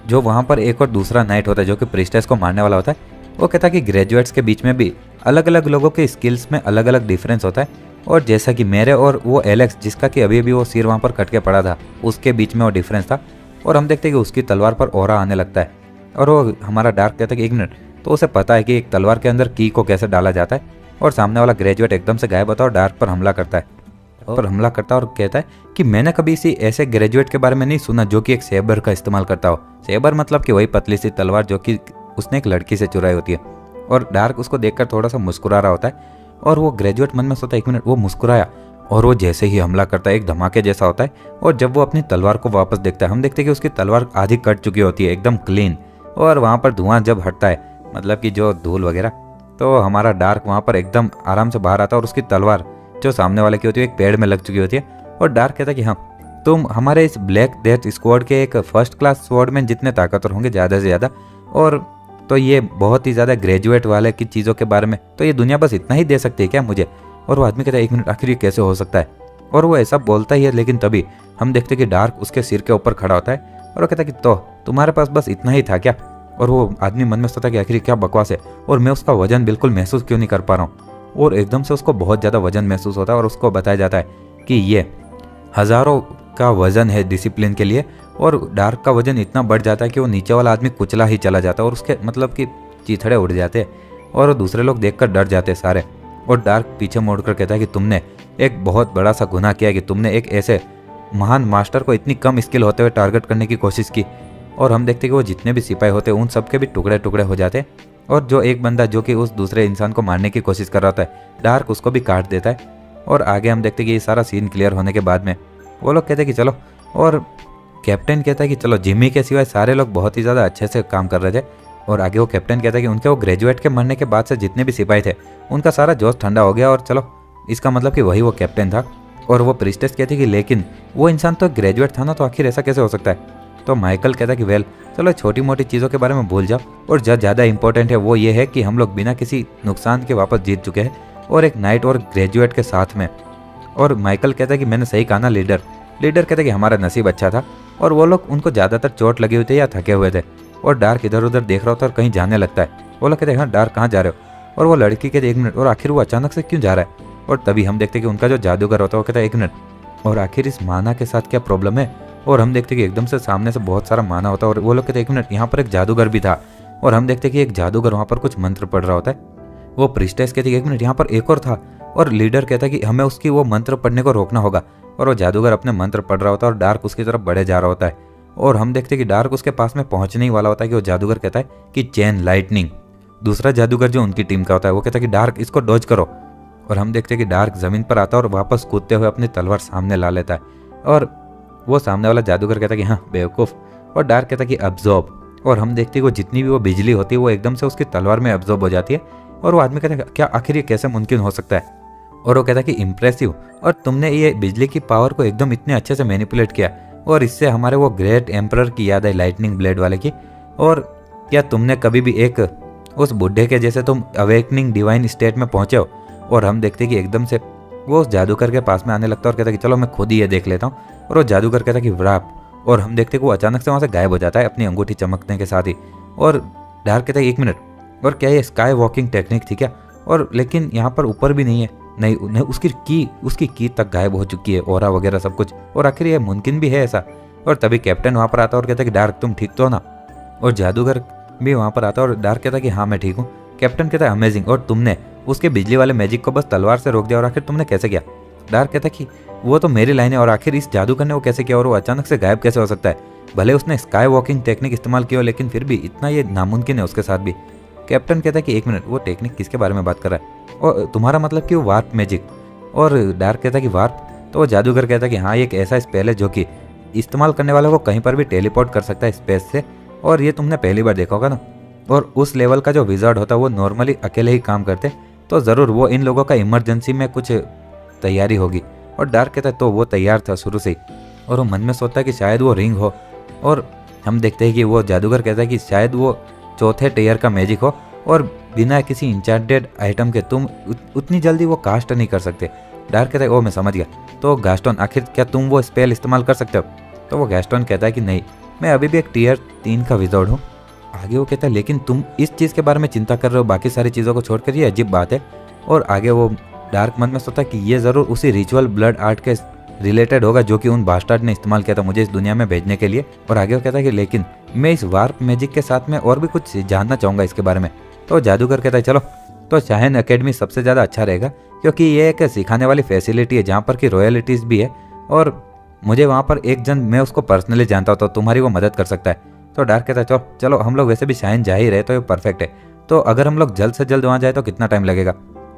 A: जो वहाँ पर एक और दूसरा नाइट होता है जो कि प्रीस्टेस को मारने वाला होता है वो कहता है कि ग्रेजुएट्स के बीच में भी अलग अलग लोगों के स्किल्स में अलग अलग डिफरेंस होता है और जैसा कि मेरे और वो एलेक्स, जिसका कि अभी अभी वो सिर वहाँ पर कट के पड़ा था, उसके बीच में वो डिफरेंस था। और हम देखते हैं कि उसकी तलवार पर ऑरा आने लगता है और वो हमारा डार्क कहता है कि 1 मिनट। तो उसे पता है कि एक तलवार के अंदर की को कैसे डाला जाता है। और सामने वाला ग्रेजुएट एकदम से गायब होता है और डार्क पर हमला करता है और कहता है कि मैंने कभी इसी ऐसे ग्रेजुएट के बारे में नहीं सुना जो कि एक सेबर का इस्तेमाल करता हो। सेबर मतलब कि वही पतली सी तलवार जो कि उसने एक लड़की से चुराई होती है। और डार्क उसको देखकर थोड़ा सा मुस्कुरा रहा होता है और वो ग्रेजुएट मन में सोचता है 1 मिनट। वो मुस्कुराया और वो जैसे ही हमला करता है एक धमाके जैसा होता है। और जब वो अपनी तलवार को वापस देखता है, हम देखते हैं कि उसकी तलवार आधी कट चुकी होती है, एकदम क्लीन। और वहाँ पर धुआं जब हटता है, मतलब कि जो धूल वगैरह, तो हमारा डार्क वहाँ पर एकदम आराम से बाहर आता है और उसकी तलवार जो सामने वाले की होती है एक पेड़ में लग चुकी होती है। और डार्क कहता है कि हाँ, तुम हमारे इस ब्लैक डेथ स्क्वाड के एक फर्स्ट क्लास स्वॉर्डमैन जितने ताकतवर होंगे ज़्यादा से ज़्यादा, और तो ये बहुत ही ज़्यादा ग्रेजुएट वाले की चीज़ों के बारे में तो ये दुनिया बस इतना ही दे सकती है क्या मुझे। और वो आदमी कहता है 1 मिनट, आखिर ये कैसे हो सकता है। और वो ऐसा बोलता ही है, लेकिन तभी हम देखते कि डार्क उसके सिर के ऊपर खड़ा होता है और वो कहता है कि तो तुम्हारे पास बस इतना ही था क्या। और वो आदमी मन में सोचता है कि आखिर क्या बकवास है और मैं उसका वजन बिल्कुल महसूस क्यों नहीं कर पा रहा हूँ। और एकदम से उसको बहुत ज़्यादा वजन महसूस होता है और उसको बताया जाता है कि ये हज़ारों का वजन है डिसिप्लिन के लिए। और डार्क का वजन इतना बढ़ जाता है कि वो नीचे वाला आदमी कुचला ही चला जाता है और उसके मतलब कि चीथड़े उड़ जाते हैं और दूसरे लोग देखकर डर जाते हैं सारे। और डार्क पीछे मोड़कर कहता है कि तुमने एक बहुत बड़ा सा गुनाह किया कि तुमने एक ऐसे महान मास्टर को इतनी कम स्किल होते हुए टारगेट करने की कोशिश की। और हम देखते हैं कि वो जितने भी सिपाही होते हैं उन सब के भी टुकड़े टुकड़े हो जाते हैं। और जो एक बंदा जो कि उस दूसरे इंसान को मारने की कोशिश कर रहा होता है, डार्क उसको भी काट देता है। और आगे हम देखते हैं कि ये सारा सीन क्लियर होने के बाद में वो लोग कहते हैं कि चलो, और कैप्टन कहता है कि चलो, जिमी के सिवाय सारे लोग बहुत ही ज़्यादा अच्छे से काम कर रहे थे। और आगे वो कैप्टन कहता है कि उनके वो ग्रेजुएट के मरने के बाद से जितने भी सिपाही थे उनका सारा जोश ठंडा हो गया और चलो, इसका मतलब कि वही वो कैप्टन था। और वो प्रिस्टेस कहती है कि लेकिन वो इंसान तो ग्रेजुएट था ना, तो आखिर ऐसा कैसे हो सकता है। तो माइकल कहता है कि वेल, चलो छोटी मोटी चीज़ों के बारे में भूल जाओ, और जो ज़्यादा इंपॉर्टेंट है वो ये है कि हम लोग बिना किसी नुकसान के वापस जीत चुके हैं और एक नाइट और ग्रेजुएट के साथ में। और माइकल कहता है कि मैंने सही कहा ना लीडर। कहता है कि हमारा नसीब अच्छा था और वो लोग, उनको ज़्यादातर चोट लगी हुई थी या थके हुए थे। और डार्क इधर उधर देख रहा होता है और कहीं जाने लगता है। वो लोग कहते हैं हाँ डार्क, कहाँ जा रहे हो। और वो लड़की कहते 1 मिनट, और आखिर वो अचानक से क्यों जा रहा है। और तभी हम देखते हैं कि उनका जो जादूगर होता है वो कहता है 1 मिनट, और आखिर इस माना के साथ क्या प्रॉब्लम है। और हम देखते हैं कि एकदम से सामने से बहुत सारा माना होता है और वो लोग कहते हैं 1 मिनट, यहाँ पर एक जादूगर भी था। और हम देखते हैं कि एक जादूगर वहाँ पर कुछ मंत्र पढ़ रहा होता है। वो प्रिस्टेस कहती है 1 मिनट, यहाँ पर एक और था। और लीडर कहता है कि हमें उसकी वो मंत्र पढ़ने को रोकना होगा। और वो जादूगर अपने मंत्र पढ़ रहा होता है और डार्क उसकी तरफ बढ़े जा रहा होता है। और हम देखते हैं कि डार्क उसके पास में पहुंचने ही वाला होता है कि वो जादूगर कहता है कि चेन लाइटनिंग। दूसरा जादूगर जो उनकी टीम का होता है वो कहता है कि डार्क, इसको डॉज करो। और हम देखते हैं कि डार्क जमीन पर आता है और वापस कूदते हुए अपनी तलवार सामने ला लेता है। और वो सामने वाला जादूगर कहता है कि हाँ बेवकूफ़। और डार्क कहता है कि अब्जॉर्ब। और हम देखते हैं कि वो जितनी भी वो बिजली होती है वो एकदम से उसकी तलवार में अब्जॉर्ब हो जाती है। और वो आदमी कहता है क्या आखिर ये कैसे मुमकिन हो सकता है। और वो कहता है कि इम्प्रेसिव, और तुमने ये बिजली की पावर को एकदम इतने अच्छे से मैनिपुलेट किया और इससे हमारे वो ग्रेट एम्परर की याद आई लाइटनिंग ब्लेड वाले की। और क्या तुमने कभी भी एक उस बुढ़े के जैसे तुम अवेकनिंग डिवाइन स्टेट में पहुंचे हो। और हम देखते कि एकदम से वो उस जादूगर के पास में आने लगता है और कहता है कि चलो मैं खुद ही ये देख लेता हूँ। और वो जादूगर कहता है कि व्राप। और हम देखते कि वो अचानक से वहाँ से गायब हो जाता है अपनी अंगूठी चमकने के साथ ही। और डार्क कहता है 1 मिनट, और क्या ये स्काई वॉकिंग टेक्निक थी क्या। और लेकिन यहाँ पर ऊपर भी नहीं है, नहीं उसकी की तक गायब हो चुकी है, ओरा वगैरह सब कुछ। और आखिर ये मुमकिन भी है ऐसा। और तभी कैप्टन वहाँ पर आता है और कहता है कि डार्क तुम ठीक तो हो ना। और जादूगर भी वहाँ पर आता है और डार्क कहता है कि हाँ मैं ठीक हूँ। कैप्टन कहता है अमेजिंग, और तुमने उसके बिजली वाले मैजिक को बस तलवार से रोक दिया, और आखिर तुमने कैसे किया। डार्क कहता है कि वो तो मेरी लाइन है, और आखिर इस जादूगर ने वो कैसे किया और वो अचानक से गायब कैसे हो सकता है। भले उसने स्काई वॉकिंग टेक्निक इस्तेमाल किया लेकिन फिर भी इतना ये नामुमकिन है उसके साथ भी। कैप्टन कहता है कि 1 मिनट, वो टेक्निक किसके बारे में बात कर रहा है। और तुम्हारा मतलब कि वो वार्प मैजिक। और डार्क कहता है कि वार्प। तो वो जादूगर कहता है कि हाँ ये एक ऐसा स्पेल है जो कि इस्तेमाल करने वालों को कहीं पर भी टेलीपोर्ट कर सकता है स्पेस से, और ये तुमने पहली बार देखा होगा ना। और उस लेवल का जो विजार्ड होता है वो नॉर्मली अकेले ही काम करते, तो ज़रूर वो इन लोगों का इमरजेंसी में कुछ तैयारी होगी। और डार्क कहता है तो वो तैयार था शुरू से ही। और वो मन में सोचता है कि शायद वो रिंग हो। और हम देखते हैं कि वो जादूगर कहता है कि शायद वो चौथे टेयर का मैजिक हो, और बिना किसी इंचार्टेड आइटम के तुम उतनी जल्दी वो कास्ट नहीं कर सकते। डार्क कहता है ओ मैं समझ गया, तो गैस्टोन आखिर क्या तुम वो स्पेल इस्तेमाल कर सकते हो। तो वो गैस्टोन कहता है कि नहीं, मैं अभी भी एक टियर 3 का विजार्ड हूँ। आगे वो कहता है लेकिन तुम इस चीज़ के बारे में चिंता कर रहे हो, बाकी सारी चीज़ों को छोड़कर, ये अजीब बात है। और आगे वो डार्क मन में सोचता है कि ये ज़रूर उसी रिचुअल ब्लड आर्ट के रिलेटेड होगा जो कि उन बास्टर्ड ने इस्तेमाल किया था मुझे इस दुनिया में भेजने के लिए। और आगे वो कहता है कि लेकिन मैं इस वार्प मैजिक के साथ में और भी कुछ जानना चाहूँगा इसके बारे में। तो जादूगर कहता है चलो तो शाइन एकेडमी सबसे ज़्यादा अच्छा रहेगा, क्योंकि ये एक सिखाने वाली फैसिलिटी है जहाँ पर कि रॉयल्टीज़ भी है, और मुझे वहाँ पर एक जन मैं उसको पर्सनली जानता हूँ तो तुम्हारी वो मदद कर सकता है। तो डार्क कहता है चलो चलो हम लोग वैसे भी शाइन जा ही रहे तो ये परफेक्ट है, तो अगर हम लोग जल्द से जल्द वहाँ जाए तो कितना टाइम लगेगा।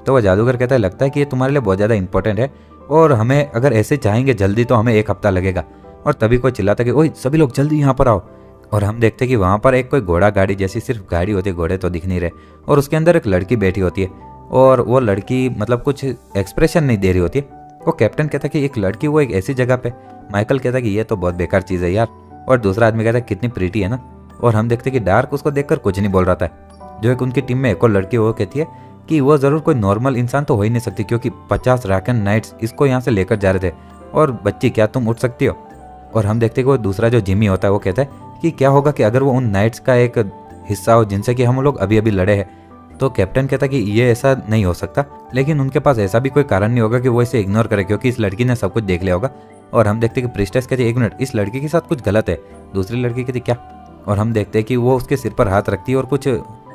A: तो वह जादूगर कहता है लगता है कि ये तुम्हारे लिए बहुत ज़्यादा इंपॉर्टेंट है और हमें अगर ऐसे चाहेंगे जल्दी तो हमें 1 हफ्ता लगेगा। और तभी कोई चिल्लाता कि ओए सभी लोग जल्दी यहाँ पर आओ। और हम देखते कि वहाँ पर एक कोई घोड़ा गाड़ी जैसी सिर्फ गाड़ी होती है, घोड़े तो दिख नहीं रहे, और उसके अंदर एक लड़की बैठी होती है और वो लड़की मतलब कुछ एक्सप्रेशन नहीं दे रही होती है। वो कैप्टन कहता है कि एक लड़की वो एक ऐसी जगह पे। माइकल कहता है कि ये तो बहुत बेकार चीज़ है यार, और दूसरा आदमी कहता है कितनी प्रीटी है ना। और हम देखते कि डार्क उसको देखकर कुछ नहीं बोल रहा था। जो एक उनकी टीम में एक और लड़की वो कहती है कि वो ज़रूर कोई नॉर्मल इंसान तो हो ही नहीं सकती, क्योंकि 50 राकन नाइट्स इसको यहाँ से लेकर जा रहे थे, और बच्ची क्या तुम उठ सकती हो। और हम देखते कि वो दूसरा जो जिमी होता है वो कहता है कि क्या होगा कि अगर वो उन नाइट्स का एक हिस्सा हो जिनसे कि हम लोग अभी अभी लड़े हैं। तो कैप्टन कहता कि ये ऐसा नहीं हो सकता, लेकिन उनके पास ऐसा भी कोई कारण नहीं होगा कि वो इसे इग्नोर करे, क्योंकि इस लड़की ने सब कुछ देख लिया होगा। और हम देखते कि प्रिस्टेस कहती है 1 मिनट, इस लड़की के साथ कुछ गलत है। दूसरी लड़की कहती क्या। और हम देखते हैं कि वो उसके सिर पर हाथ रखती है और कुछ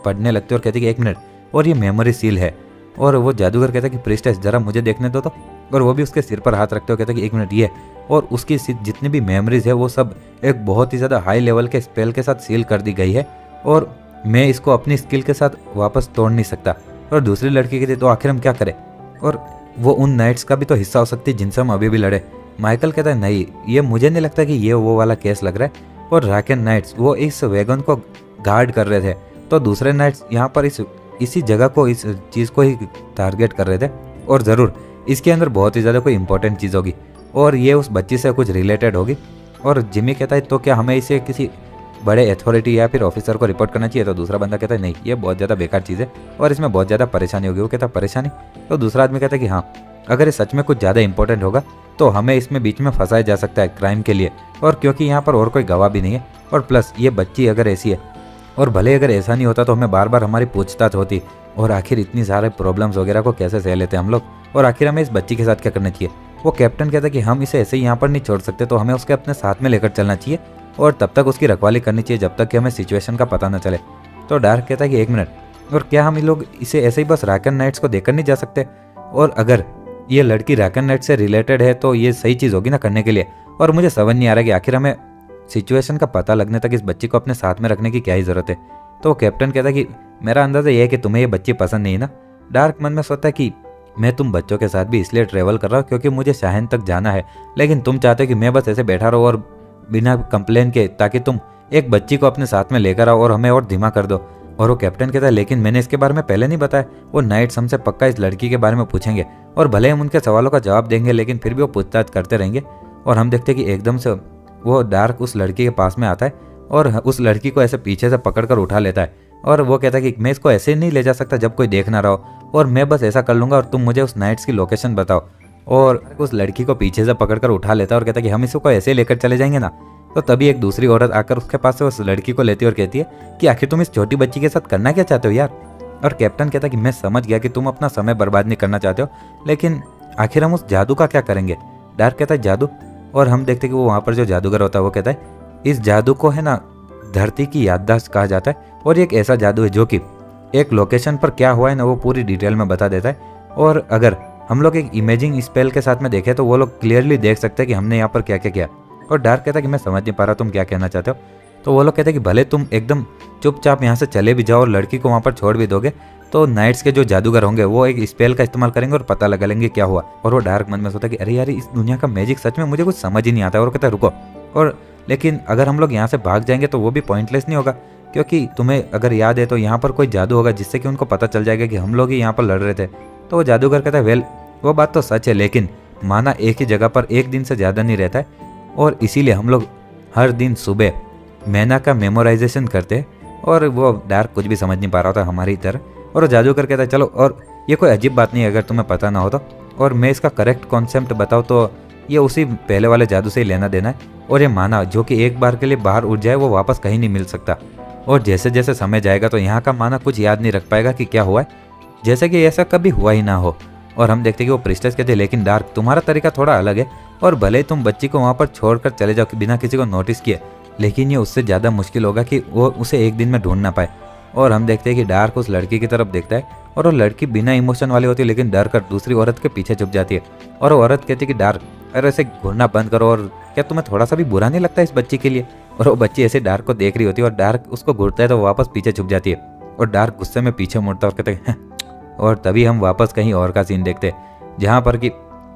A: पढ़ने लगती है और कहती है कि 1 मिनट, और ये मेमोरी सील है। और वो जादूगर कहता है कि प्रिस्टेस जरा मुझे देखने दो तो। और वो भी उसके सिर पर हाथ रखते हो कहता है कि 1 मिनट ये, और उसकी जितनी भी मेमोरीज है वो सब एक बहुत ही ज़्यादा हाई लेवल के स्पेल के साथ सील कर दी गई है, और मैं इसको अपनी स्किल के साथ वापस तोड़ नहीं सकता। और दूसरी लड़की कहती तो आखिर हम क्या करें, और वो उन नाइट्स का भी तो हिस्सा हो सकती है जिनसे हम अभी भी लड़े। माइकल कहता है नहीं, ये मुझे नहीं लगता कि ये वो वाला केस लग रहा है। और राकेन नाइट्स वो इस वैगन को गार्ड कर रहे थे, तो दूसरे नाइट्स यहाँ पर इसी जगह को, इस चीज़ को ही टारगेट कर रहे थे, और ज़रूर इसके अंदर बहुत ही ज़्यादा कोई इंपॉर्टेंट चीज़ होगी, और ये उस बच्ची से कुछ रिलेटेड होगी। और जिमी कहता है तो क्या हमें इसे किसी बड़े अथॉरिटी या फिर ऑफिसर को रिपोर्ट करना चाहिए। तो दूसरा बंदा कहता है नहीं, ये बहुत ज़्यादा बेकार चीज़ है और इसमें बहुत ज़्यादा परेशानी होगी। वो कहता है परेशानी। तो दूसरा आदमी कहता है कि हाँ, अगर ये सच में कुछ ज़्यादा इंपॉर्टेंट होगा तो हमें इसमें बीच में फंसाया जा सकता है क्राइम के लिए, और क्योंकि यहाँ पर और कोई गवाह भी नहीं है, और प्लस ये बच्ची अगर ऐसी है, और भले अगर ऐसा नहीं होता तो हमें बार बार हमारी पूछताछ होती, और आखिर इतनी सारे प्रॉब्लम्स वगैरह को कैसे सह लेते हम लोग, और आखिर हमें इस बच्ची के साथ क्या करना चाहिए। वो कैप्टन कहता है कि हम इसे ऐसे ही यहाँ पर नहीं छोड़ सकते, तो हमें उसके अपने साथ में लेकर चलना चाहिए, और तब तक उसकी रखवाली करनी चाहिए जब तक कि हमें सिचुएशन का पता न चले। तो डार्क कहता है कि 1 मिनट, और क्या हम लोग इसे ऐसे ही बस राकन नाइट्स को देखकर नहीं जा सकते, और अगर ये लड़की राकन नाइट से रिलेटेड है तो ये सही चीज़ होगी ना करने के लिए। और मुझे समझ नहीं आ रहा कि आखिर हमें सिचुएशन का पता लगने तक इस बच्ची को अपने साथ में रखने की क्या ही ज़रूरत है। तो कैप्टन कहता है कि मेरा अंदाज़ा ये है कि तुम्हें ये बच्ची पसंद नहीं है ना। डार्क मन में सोचता है कि मैं तुम बच्चों के साथ भी इसलिए ट्रैवल कर रहा हूँ क्योंकि मुझे शाहन तक जाना है, लेकिन तुम चाहते हो कि मैं बस ऐसे बैठा रहूँ और बिना कंप्लेन के, ताकि तुम एक बच्ची को अपने साथ में लेकर आओ और हमें और धीमा कर दो। और वो कैप्टन कहता है लेकिन मैंने इसके बारे में पहले नहीं बताया। वो नाइट्स हमसे पक्का इस लड़की के बारे में पूछेंगे, और भले हम उनके सवालों का जवाब देंगे लेकिन फिर भी वो पूछताछ करते रहेंगे। और हम देखते हैं कि एकदम से वो डार्क उस लड़की के पास में आता है और उस लड़की को ऐसे पीछे से पकड़कर उठा लेता है, और वो कहता है कि मैं इसको ऐसे नहीं ले जा सकता जब कोई देख ना रहा हो, और मैं बस ऐसा कर लूँगा और तुम मुझे उस नाइट्स की लोकेशन बताओ। और उस लड़की को पीछे से पकड़कर उठा लेता है और कहता है कि हम इसको ऐसे लेकर चले जाएंगे ना। तो तभी एक दूसरी औरत आकर उसके पास से उस लड़की को लेती है और कहती है कि आखिर तुम इस छोटी बच्ची के साथ करना क्या चाहते हो यार। और कैप्टन कहता है कि मैं समझ गया कि तुम अपना समय बर्बाद नहीं करना चाहते हो, लेकिन आखिर हम उस जादू का क्या करेंगे। डार्क कहता है जादू। और हम देखते हैं कि वो वहाँ पर जो जादूगर होता है वो कहता है इस जादू को है ना धरती की याददाश्त कहा जाता है, और ये एक ऐसा जादू है जो कि एक लोकेशन पर क्या हुआ है ना वो पूरी डिटेल में बता देता है। और अगर हम लोग एक इमेजिंग स्पेल के साथ में देखें तो वो लोग क्लियरली देख सकते हैं कि हमने यहाँ पर क्या क्या किया। और डार्क कहता है कि मैं समझ नहीं पा रहा तुम क्या कहना चाहते हो। तो वो लोग कहते हैं कि भले तुम एकदम चुपचाप यहाँ से चले भी जाओ और लड़की को वहाँ पर छोड़ भी दोगे, तो नाइट्स के जो जादूगर होंगे वो एक स्पेल का इस्तेमाल करेंगे और पता लगा लेंगे क्या हुआ। और वो डार्क मन में सोचता है कि अरे यार इस दुनिया का मैजिक सच में मुझे कुछ समझ ही नहीं आता। और कहता है रुको, और लेकिन अगर हम लोग यहाँ से भाग जाएंगे तो वो भी पॉइंटलेस नहीं होगा, क्योंकि तुम्हें अगर याद है तो यहाँ पर कोई जादू होगा जिससे कि उनको पता चल जाएगा कि हम लोग ही यहाँ पर लड़ रहे थे। तो वो जादूगर कहता है वेल वो बात तो सच है, लेकिन माना एक ही जगह पर एक दिन से ज़्यादा नहीं रहता है, और इसीलिए हम लोग हर दिन सुबह मैना का मेमोराइजेशन करते हैं। और वो डार्क कुछ भी समझ नहीं पा रहा था हमारी तरह। और वो जादूगर कहता है चलो, और ये कोई अजीब बात नहीं है अगर तुम्हें पता ना हो तो, और मैं इसका करेक्ट कॉन्सेप्ट बताऊँ तो ये उसी पहले वाले जादू से ही लेना देना है। और ये माना जो कि एक बार के लिए बाहर उठ जाए वो वापस कहीं नहीं मिल सकता, और जैसे जैसे समय जाएगा तो यहाँ का माना कुछ याद नहीं रख पाएगा कि क्या हुआ है, जैसे कि ऐसा कभी हुआ ही ना हो। और हम देखते हैं कि वो प्रिस्टेस कहते हैं लेकिन डार्क तुम्हारा तरीका थोड़ा अलग है, और भले ही तुम बच्ची को वहाँ पर छोड़कर चले जाओ बिना किसी को नोटिस किए, लेकिन ये उससे ज़्यादा मुश्किल होगा कि वो उसे एक दिन में ढूंढ ना पाए। और हम देखते हैं कि डार्क उस लड़की की तरफ देखता है और वो लड़की बिना इमोशन वाली होती है, लेकिन डर कर दूसरी औरत के पीछे छुप जाती है। और वो औरत कहती है कि डार्क अरे ऐसे घूरना बंद करो, और क्या तुम्हें थोड़ा सा भी बुरा नहीं लगता इस बच्ची के लिए। और वो बच्ची ऐसे डार्क को देख रही होती है और डार्क उसको घूरता है तो वापस पीछे छुप जाती है, और डार्क गुस्से में पीछे मुड़ता है और कहते हैं और तभी हम वापस कहीं और का सीन देखते हैं जहाँ पर कि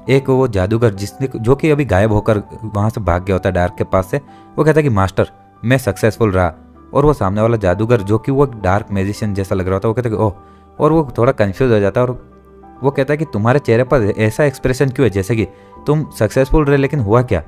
A: एक वो जादूगर जिसने जो कि अभी गायब होकर वहाँ से भाग गया होता है डार्क के पास से, वो कहता है कि मास्टर मैं सक्सेसफुल रहा। और वो सामने वाला जादूगर जो कि वो डार्क मैजिशियन जैसा लग रहा होता है वो कहता है कि ओह, और वो थोड़ा कंफ्यूज हो जाता है और वो कहता है कि तुम्हारे चेहरे पर ऐसा एक्सप्रेशन क्यों है जैसे कि तुम सक्सेसफुल रहे, लेकिन हुआ क्या।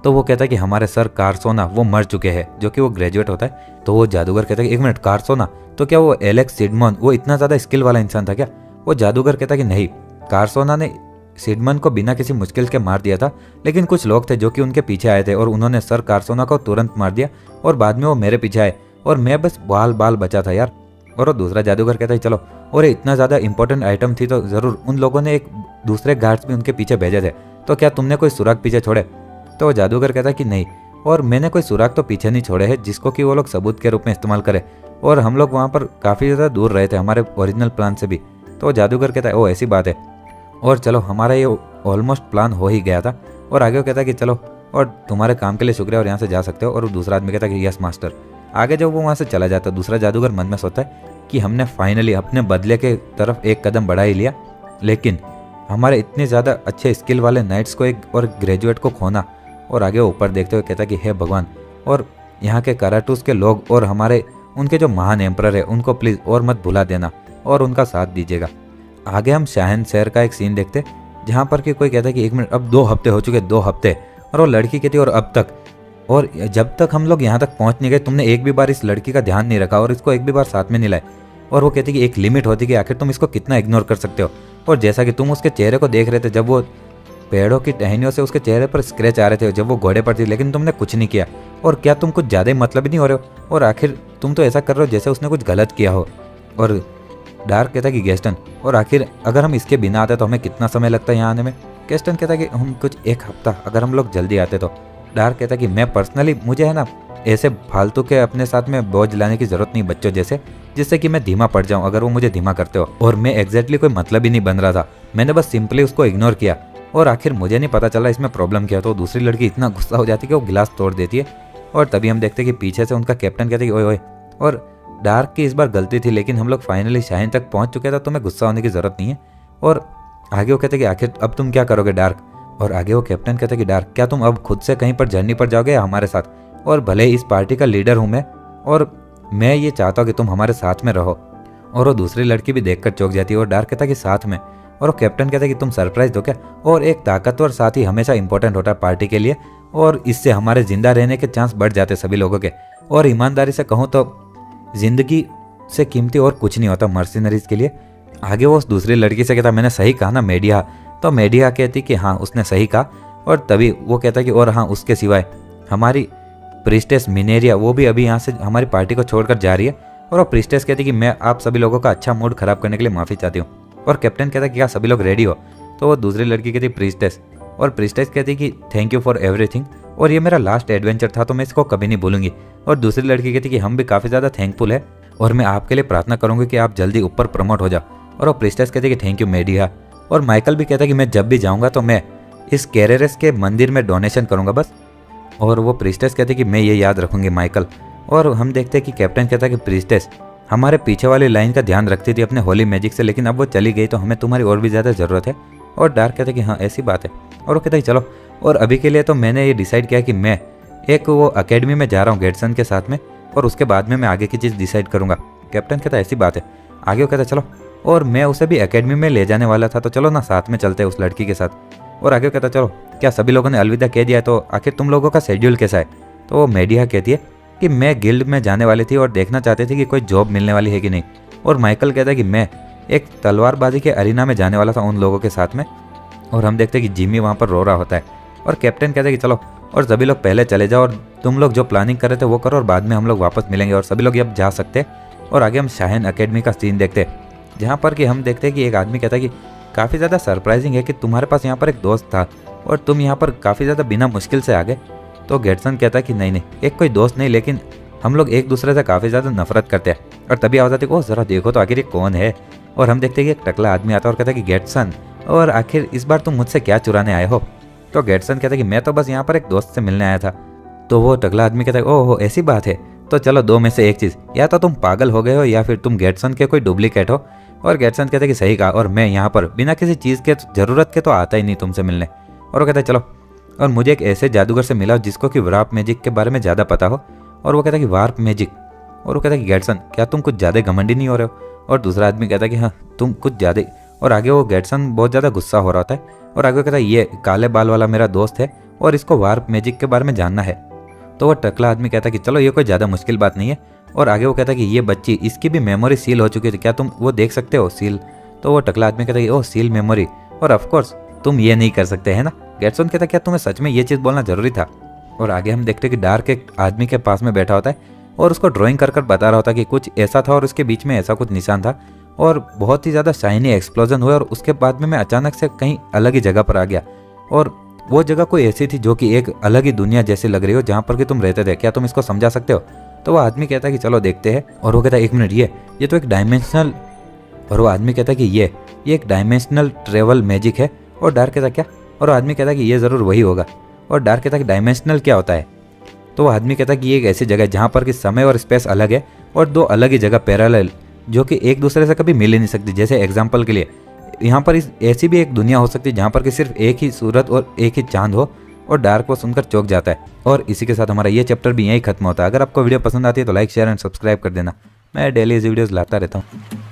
A: तो वो कहता है कि हमारे सर कार्सोना वो मर चुके हैं, जो कि वो ग्रेजुएट होता है। तो वो जादूगर कहता है कि एक मिनट, कार्सोना तो क्या वो एलेक्स सिडमन वो इतना ज़्यादा स्किल वाला इंसान था क्या। वो जादूगर कहता है कि नहीं, कार्सोना ने सिडमन को बिना किसी मुश्किल के मार दिया था, लेकिन कुछ लोग थे जो कि उनके पीछे आए थे और उन्होंने सर कार्सोना को तुरंत मार दिया, और बाद में वो मेरे पीछे आए और मैं बस बाल बाल बचा था यार। और वो दूसरा जादूगर कहता है चलो, और इतना ज़्यादा इंपॉर्टेंट आइटम थी तो ज़रूर उन लोगों ने एक दूसरे गार्ड्स भी उनके पीछे भेजे थे, तो क्या तुमने कोई सुराग पीछे छोड़े। तो वो जादूगर कहता है कि नहीं, और मैंने कोई सुराग तो पीछे नहीं छोड़े हैं जिसको कि वो लोग सबूत के रूप में इस्तेमाल करें, और हम लोग वहाँ पर काफ़ी ज़्यादा दूर रहे थे हमारे ओरिजिनल प्लान से भी। तो वो जादूगर कहता है ओ ऐसी बात है, और चलो हमारा ये ऑलमोस्ट प्लान हो ही गया था। और आगे वो कहता है कि चलो और तुम्हारे काम के लिए शुक्रिया और यहाँ से जा सकते हो। और दूसरा आदमी कहता है कि यस मास्टर। आगे जब वो वहाँ से चला जाता है, दूसरा जादूगर मन में सोचता है कि हमने फाइनली अपने बदले के तरफ एक कदम बढ़ा ही लिया, लेकिन हमारे इतने ज़्यादा अच्छे स्किल वाले नाइट्स को एक और ग्रेजुएट को खोना। और आगे वो ऊपर देखते हुए कहता है कि हे भगवान, और यहाँ के कराटूस के लोग और हमारे उनके जो महान एम्परर है उनको प्लीज़ और मत भुला देना और उनका साथ दीजिएगा। आगे हम शाहन शहर का एक सीन देखते जहाँ पर कि कोई कहता है कि एक मिनट, अब 2 हफ्ते हो चुके, 2 हफ्ते। और वो लड़की कहती है और अब तक, और जब तक हम लोग यहाँ तक पहुँच नहीं गए तुमने एक भी बार इस लड़की का ध्यान नहीं रखा और इसको एक भी बार साथ में नहीं लाए। और वो कहती है कि एक लिमिट होती है कि आखिर तुम इसको कितना इग्नोर कर सकते हो। और जैसा कि तुम उसके चेहरे को देख रहे थे जब वो पेड़ों की टहनियों से उसके चेहरे पर स्क्रैच आ रहे थे जब वो घोड़े पर थी, लेकिन तुमने कुछ नहीं किया। और क्या तुम कुछ ज़्यादा ही मतलब ही नहीं हो रहे हो, और आखिर तुम तो ऐसा कर रहे हो जैसे उसने कुछ गलत किया हो। और डार्क कहता है कि गेस्टन, और आखिर अगर हम इसके बिना आते तो हमें कितना समय लगता है यहाँ आने में। गेस्टन कहता है कि हम कुछ 1 हफ्ता, अगर हम लोग जल्दी आते तो। डार्क कहता है कि मैं पर्सनली, मुझे है ना ऐसे फालतू के अपने साथ में बोझ लाने की जरूरत नहीं बच्चों जैसे, जिससे कि मैं धीमा पड़ जाऊं अगर वो मुझे धीमा करते हो। और मैं एग्जैक्टली कोई मतलब ही नहीं बन रहा था, मैंने बस सिंपली उसको इग्नोर किया और आखिर मुझे नहीं पता चला इसमें प्रॉब्लम क्या। तो दूसरी लड़की इतना गुस्सा हो जाती है कि वो गिलास तोड़ देती है। और तभी हम देखते हैं कि पीछे से उनका कैप्टन कहते हैं कि ओए ओए, और डार्क की इस बार गलती थी लेकिन हम लोग फाइनली शाहीन तक पहुंच चुके थे, तुम्हें गुस्सा होने की जरूरत नहीं है। और आगे वो कहते हैं कि आखिर अब तुम क्या करोगे डार्क। और आगे वो कैप्टन कहते हैं कि डार्क, क्या तुम अब खुद से कहीं पर जर्नी पर जाओगे या हमारे साथ। और भले ही इस पार्टी का लीडर हूँ मैं, और मैं ये चाहता हूँ कि तुम हमारे साथ में रहो। और वो दूसरी लड़की भी देखकर चौंक जाती है और डार्क कहता है कि साथ में। और वो कैप्टन कहता है कि तुम सरप्राइज हो क्या। और एक ताकतवर साथी हमेशा इंपॉर्टेंट होता है पार्टी के लिए, और इससे हमारे जिंदा रहने के चांस बढ़ जाते सभी लोगों के। और ईमानदारी से कहूँ तो जिंदगी से कीमती और कुछ नहीं होता मर्सिनरीज के लिए। आगे वो उस दूसरी लड़की से कहता मैंने सही कहा ना मेडिया। तो मेडिया कहती कि हाँ उसने सही कहा। और तभी वो कहता कि और हाँ उसके सिवाय हमारी प्रिस्टेस मिनेरिया वो भी अभी यहाँ से हमारी पार्टी को छोड़कर जा रही है। और वो प्रिस्टेस कहती कि मैं आप सभी लोगों का अच्छा मूड खराब करने के लिए माफ़ी चाहती हूँ। और कैप्टन कहता कि क्या सभी लोग रेडी हो। तो वो दूसरी लड़की कहती प्रिस्टेस, और प्रिस्टेस कहती कि थैंक यू फॉर एवरीथिंग, और ये मेरा लास्ट एडवेंचर था तो मैं इसको कभी नहीं भूलूंगी। और दूसरी लड़की कहती कि हम भी काफ़ी ज़्यादा थैंकफुल है और मैं आपके लिए प्रार्थना करूँगी कि आप जल्दी ऊपर प्रमोट हो जाओ। और वो प्रिस्टेस कहती कि थैंक यू मेडिया। और माइकल भी कहता कि मैं जब भी जाऊँगा तो मैं इस कैरेरस के मंदिर में डोनेशन करूँगा बस। और वो प्रिस्टेस कहते कि मैं ये याद रखूँगी माइकल। और हम देखते हैं कि कैप्टन कहता है कि प्रिस्टेस हमारे पीछे वाली लाइन का ध्यान रखती थी अपने होली मैजिक से, लेकिन अब वो चली गई तो हमें तुम्हारी और भी ज़्यादा ज़रूरत है। और डार्क कहते कि हाँ ऐसी बात है। और वो कहता है चलो, और अभी के लिए तो मैंने ये डिसाइड किया कि मैं एक वो अकेडमी में जा रहा हूँ गेटसन के साथ में, और उसके बाद में मैं आगे की चीज़ डिसाइड करूँगा। कैप्टन कहता है ऐसी बात है। आगे वो कहता चलो, और मैं उसे भी एकेडमी में ले जाने वाला था तो चलो ना साथ में चलते हैं उस लड़की के साथ। और आगे कहता चलो क्या सभी लोगों ने अलविदा कह दिया है तो आखिर तुम लोगों का शेड्यूल कैसा है। तो वो मेडिया कहती है कि मैं गिल्ड में जाने वाली थी और देखना चाहती थी कि कोई जॉब मिलने वाली है कि नहीं। और माइकल कहता है कि मैं एक तलवारबाजी के अरीना में जाने वाला था उन लोगों के साथ में। और हम देखते हैं कि जिमी वहाँ पर रो रहा होता है। और कैप्टन कहता है कि चलो और सभी लोग पहले चले जाओ और तुम लोग जो प्लानिंग कर रहे थे वो करो और बाद में हम लोग वापस मिलेंगे और सभी लोग अब जा सकते हैं। और आगे हम शाहीन अकेडमी का सीन देखते हैं जहाँ पर कि हम देखते हैं कि एक आदमी कहता है कि काफ़ी ज़्यादा सरप्राइजिंग है कि तुम्हारे पास यहाँ पर एक दोस्त था और तुम यहाँ पर काफ़ी ज़्यादा बिना मुश्किल से आ गए। तो गेटसन कहता है कि नहीं नहीं, एक कोई दोस्त नहीं, लेकिन हम लोग एक दूसरे से काफ़ी ज़्यादा नफरत करते हैं। और तभी आवाज़ आती है, ओह ज़रा देखो तो आखिर ये कौन है। और हम देखते हैं कि एक टकला आदमी आता है और कहता है कि गेटसन, और आखिर इस बार तुम मुझसे क्या चुराने आए हो। तो गेटसन कहता है कि मैं तो बस यहाँ पर एक दोस्त से मिलने आया था। तो वो टकला आदमी कहता है, ओह ऐसी बात है, तो चलो दो में से एक चीज़, या तो तुम पागल हो गए हो या फिर तुम गेटसन के कोई डुप्लीकेट हो। और गेटसन कहते हैं कि सही कहा, और मैं यहाँ पर बिना किसी चीज़ के ज़रूरत के तो आता ही नहीं तुमसे मिलने। और वो कहता है चलो, और मुझे एक ऐसे जादूगर से मिला जिसको कि वार्प मैजिक के बारे में ज़्यादा पता हो। और वो कहता है कि वार्प मैजिक। और वो कहता है कि गेटसन क्या तुम कुछ ज़्यादा घमंडी नहीं हो रहे हो। और दूसरा आदमी कहता है कि हाँ तुम कुछ ज़्यादा। और आगे वो गेटसन बहुत ज़्यादा गुस्सा हो रहा होता है और आगे कहता है ये काले बाल वाला मेरा दोस्त है और इसको वार्प मैजिक के बारे में जानना है। तो वो टकला आदमी कहता है कि चलो ये कोई ज़्यादा मुश्किल बात नहीं है। और आगे वो कहता है कि ये बच्ची, इसकी भी मेमोरी सील हो चुकी है, क्या तुम वो देख सकते हो सील। तो वो टकला आदमी कहता है कि ओह सील मेमोरी, और ऑफकोर्स तुम ये नहीं कर सकते है ना। गेटसन कहता है क्या तुम्हें सच में ये चीज़ बोलना जरूरी था। और आगे हम देखते हैं कि डार्क एक आदमी के पास में बैठा होता है और उसको ड्राइंग कर बता रहा होता है कि कुछ ऐसा था और उसके बीच में ऐसा कुछ निशान था और बहुत ही ज़्यादा शाइनी एक्सप्लोजन हुआ और उसके बाद में मैं अचानक से कहीं अलग ही जगह पर आ गया और वो जगह कोई ऐसी थी जो कि एक अलग ही दुनिया जैसी लग रही हो जहाँ पर कि तुम रहते थे, क्या तुम इसको समझा सकते हो। तो वो आदमी कहता है कि चलो देखते हैं। और वो कहता है एक मिनट, ये तो एक डायमेंशनल। और वो आदमी कहता है कि ये एक डायमेंशनल ट्रेवल मैजिक है। और डार्क कहता है क्या। और वो आदमी कहता है कि ये ज़रूर वही होगा। और डार्क कहता है कि डायमेंशनल क्या होता है। तो वो आदमी कहता है कि ये एक ऐसी जगह है जहाँ पर कि समय और स्पेस अलग है और दो अलग ही जगह पैरेलल जो कि एक दूसरे से कभी मिल ही नहीं सकती। जैसे एग्जाम्पल के लिए यहाँ पर इस ऐसी भी एक दुनिया हो सकती है जहाँ पर कि सिर्फ एक ही सूरत और एक ही चांद हो। और डार्क को सुनकर चौंक जाता है। और इसी के साथ हमारा ये चैप्टर भी यहीं खत्म होता है। अगर आपको वीडियो पसंद आती है तो लाइक शेयर एंड सब्सक्राइब कर देना। मैं डेली ऐसी वीडियोस लाता रहता हूँ।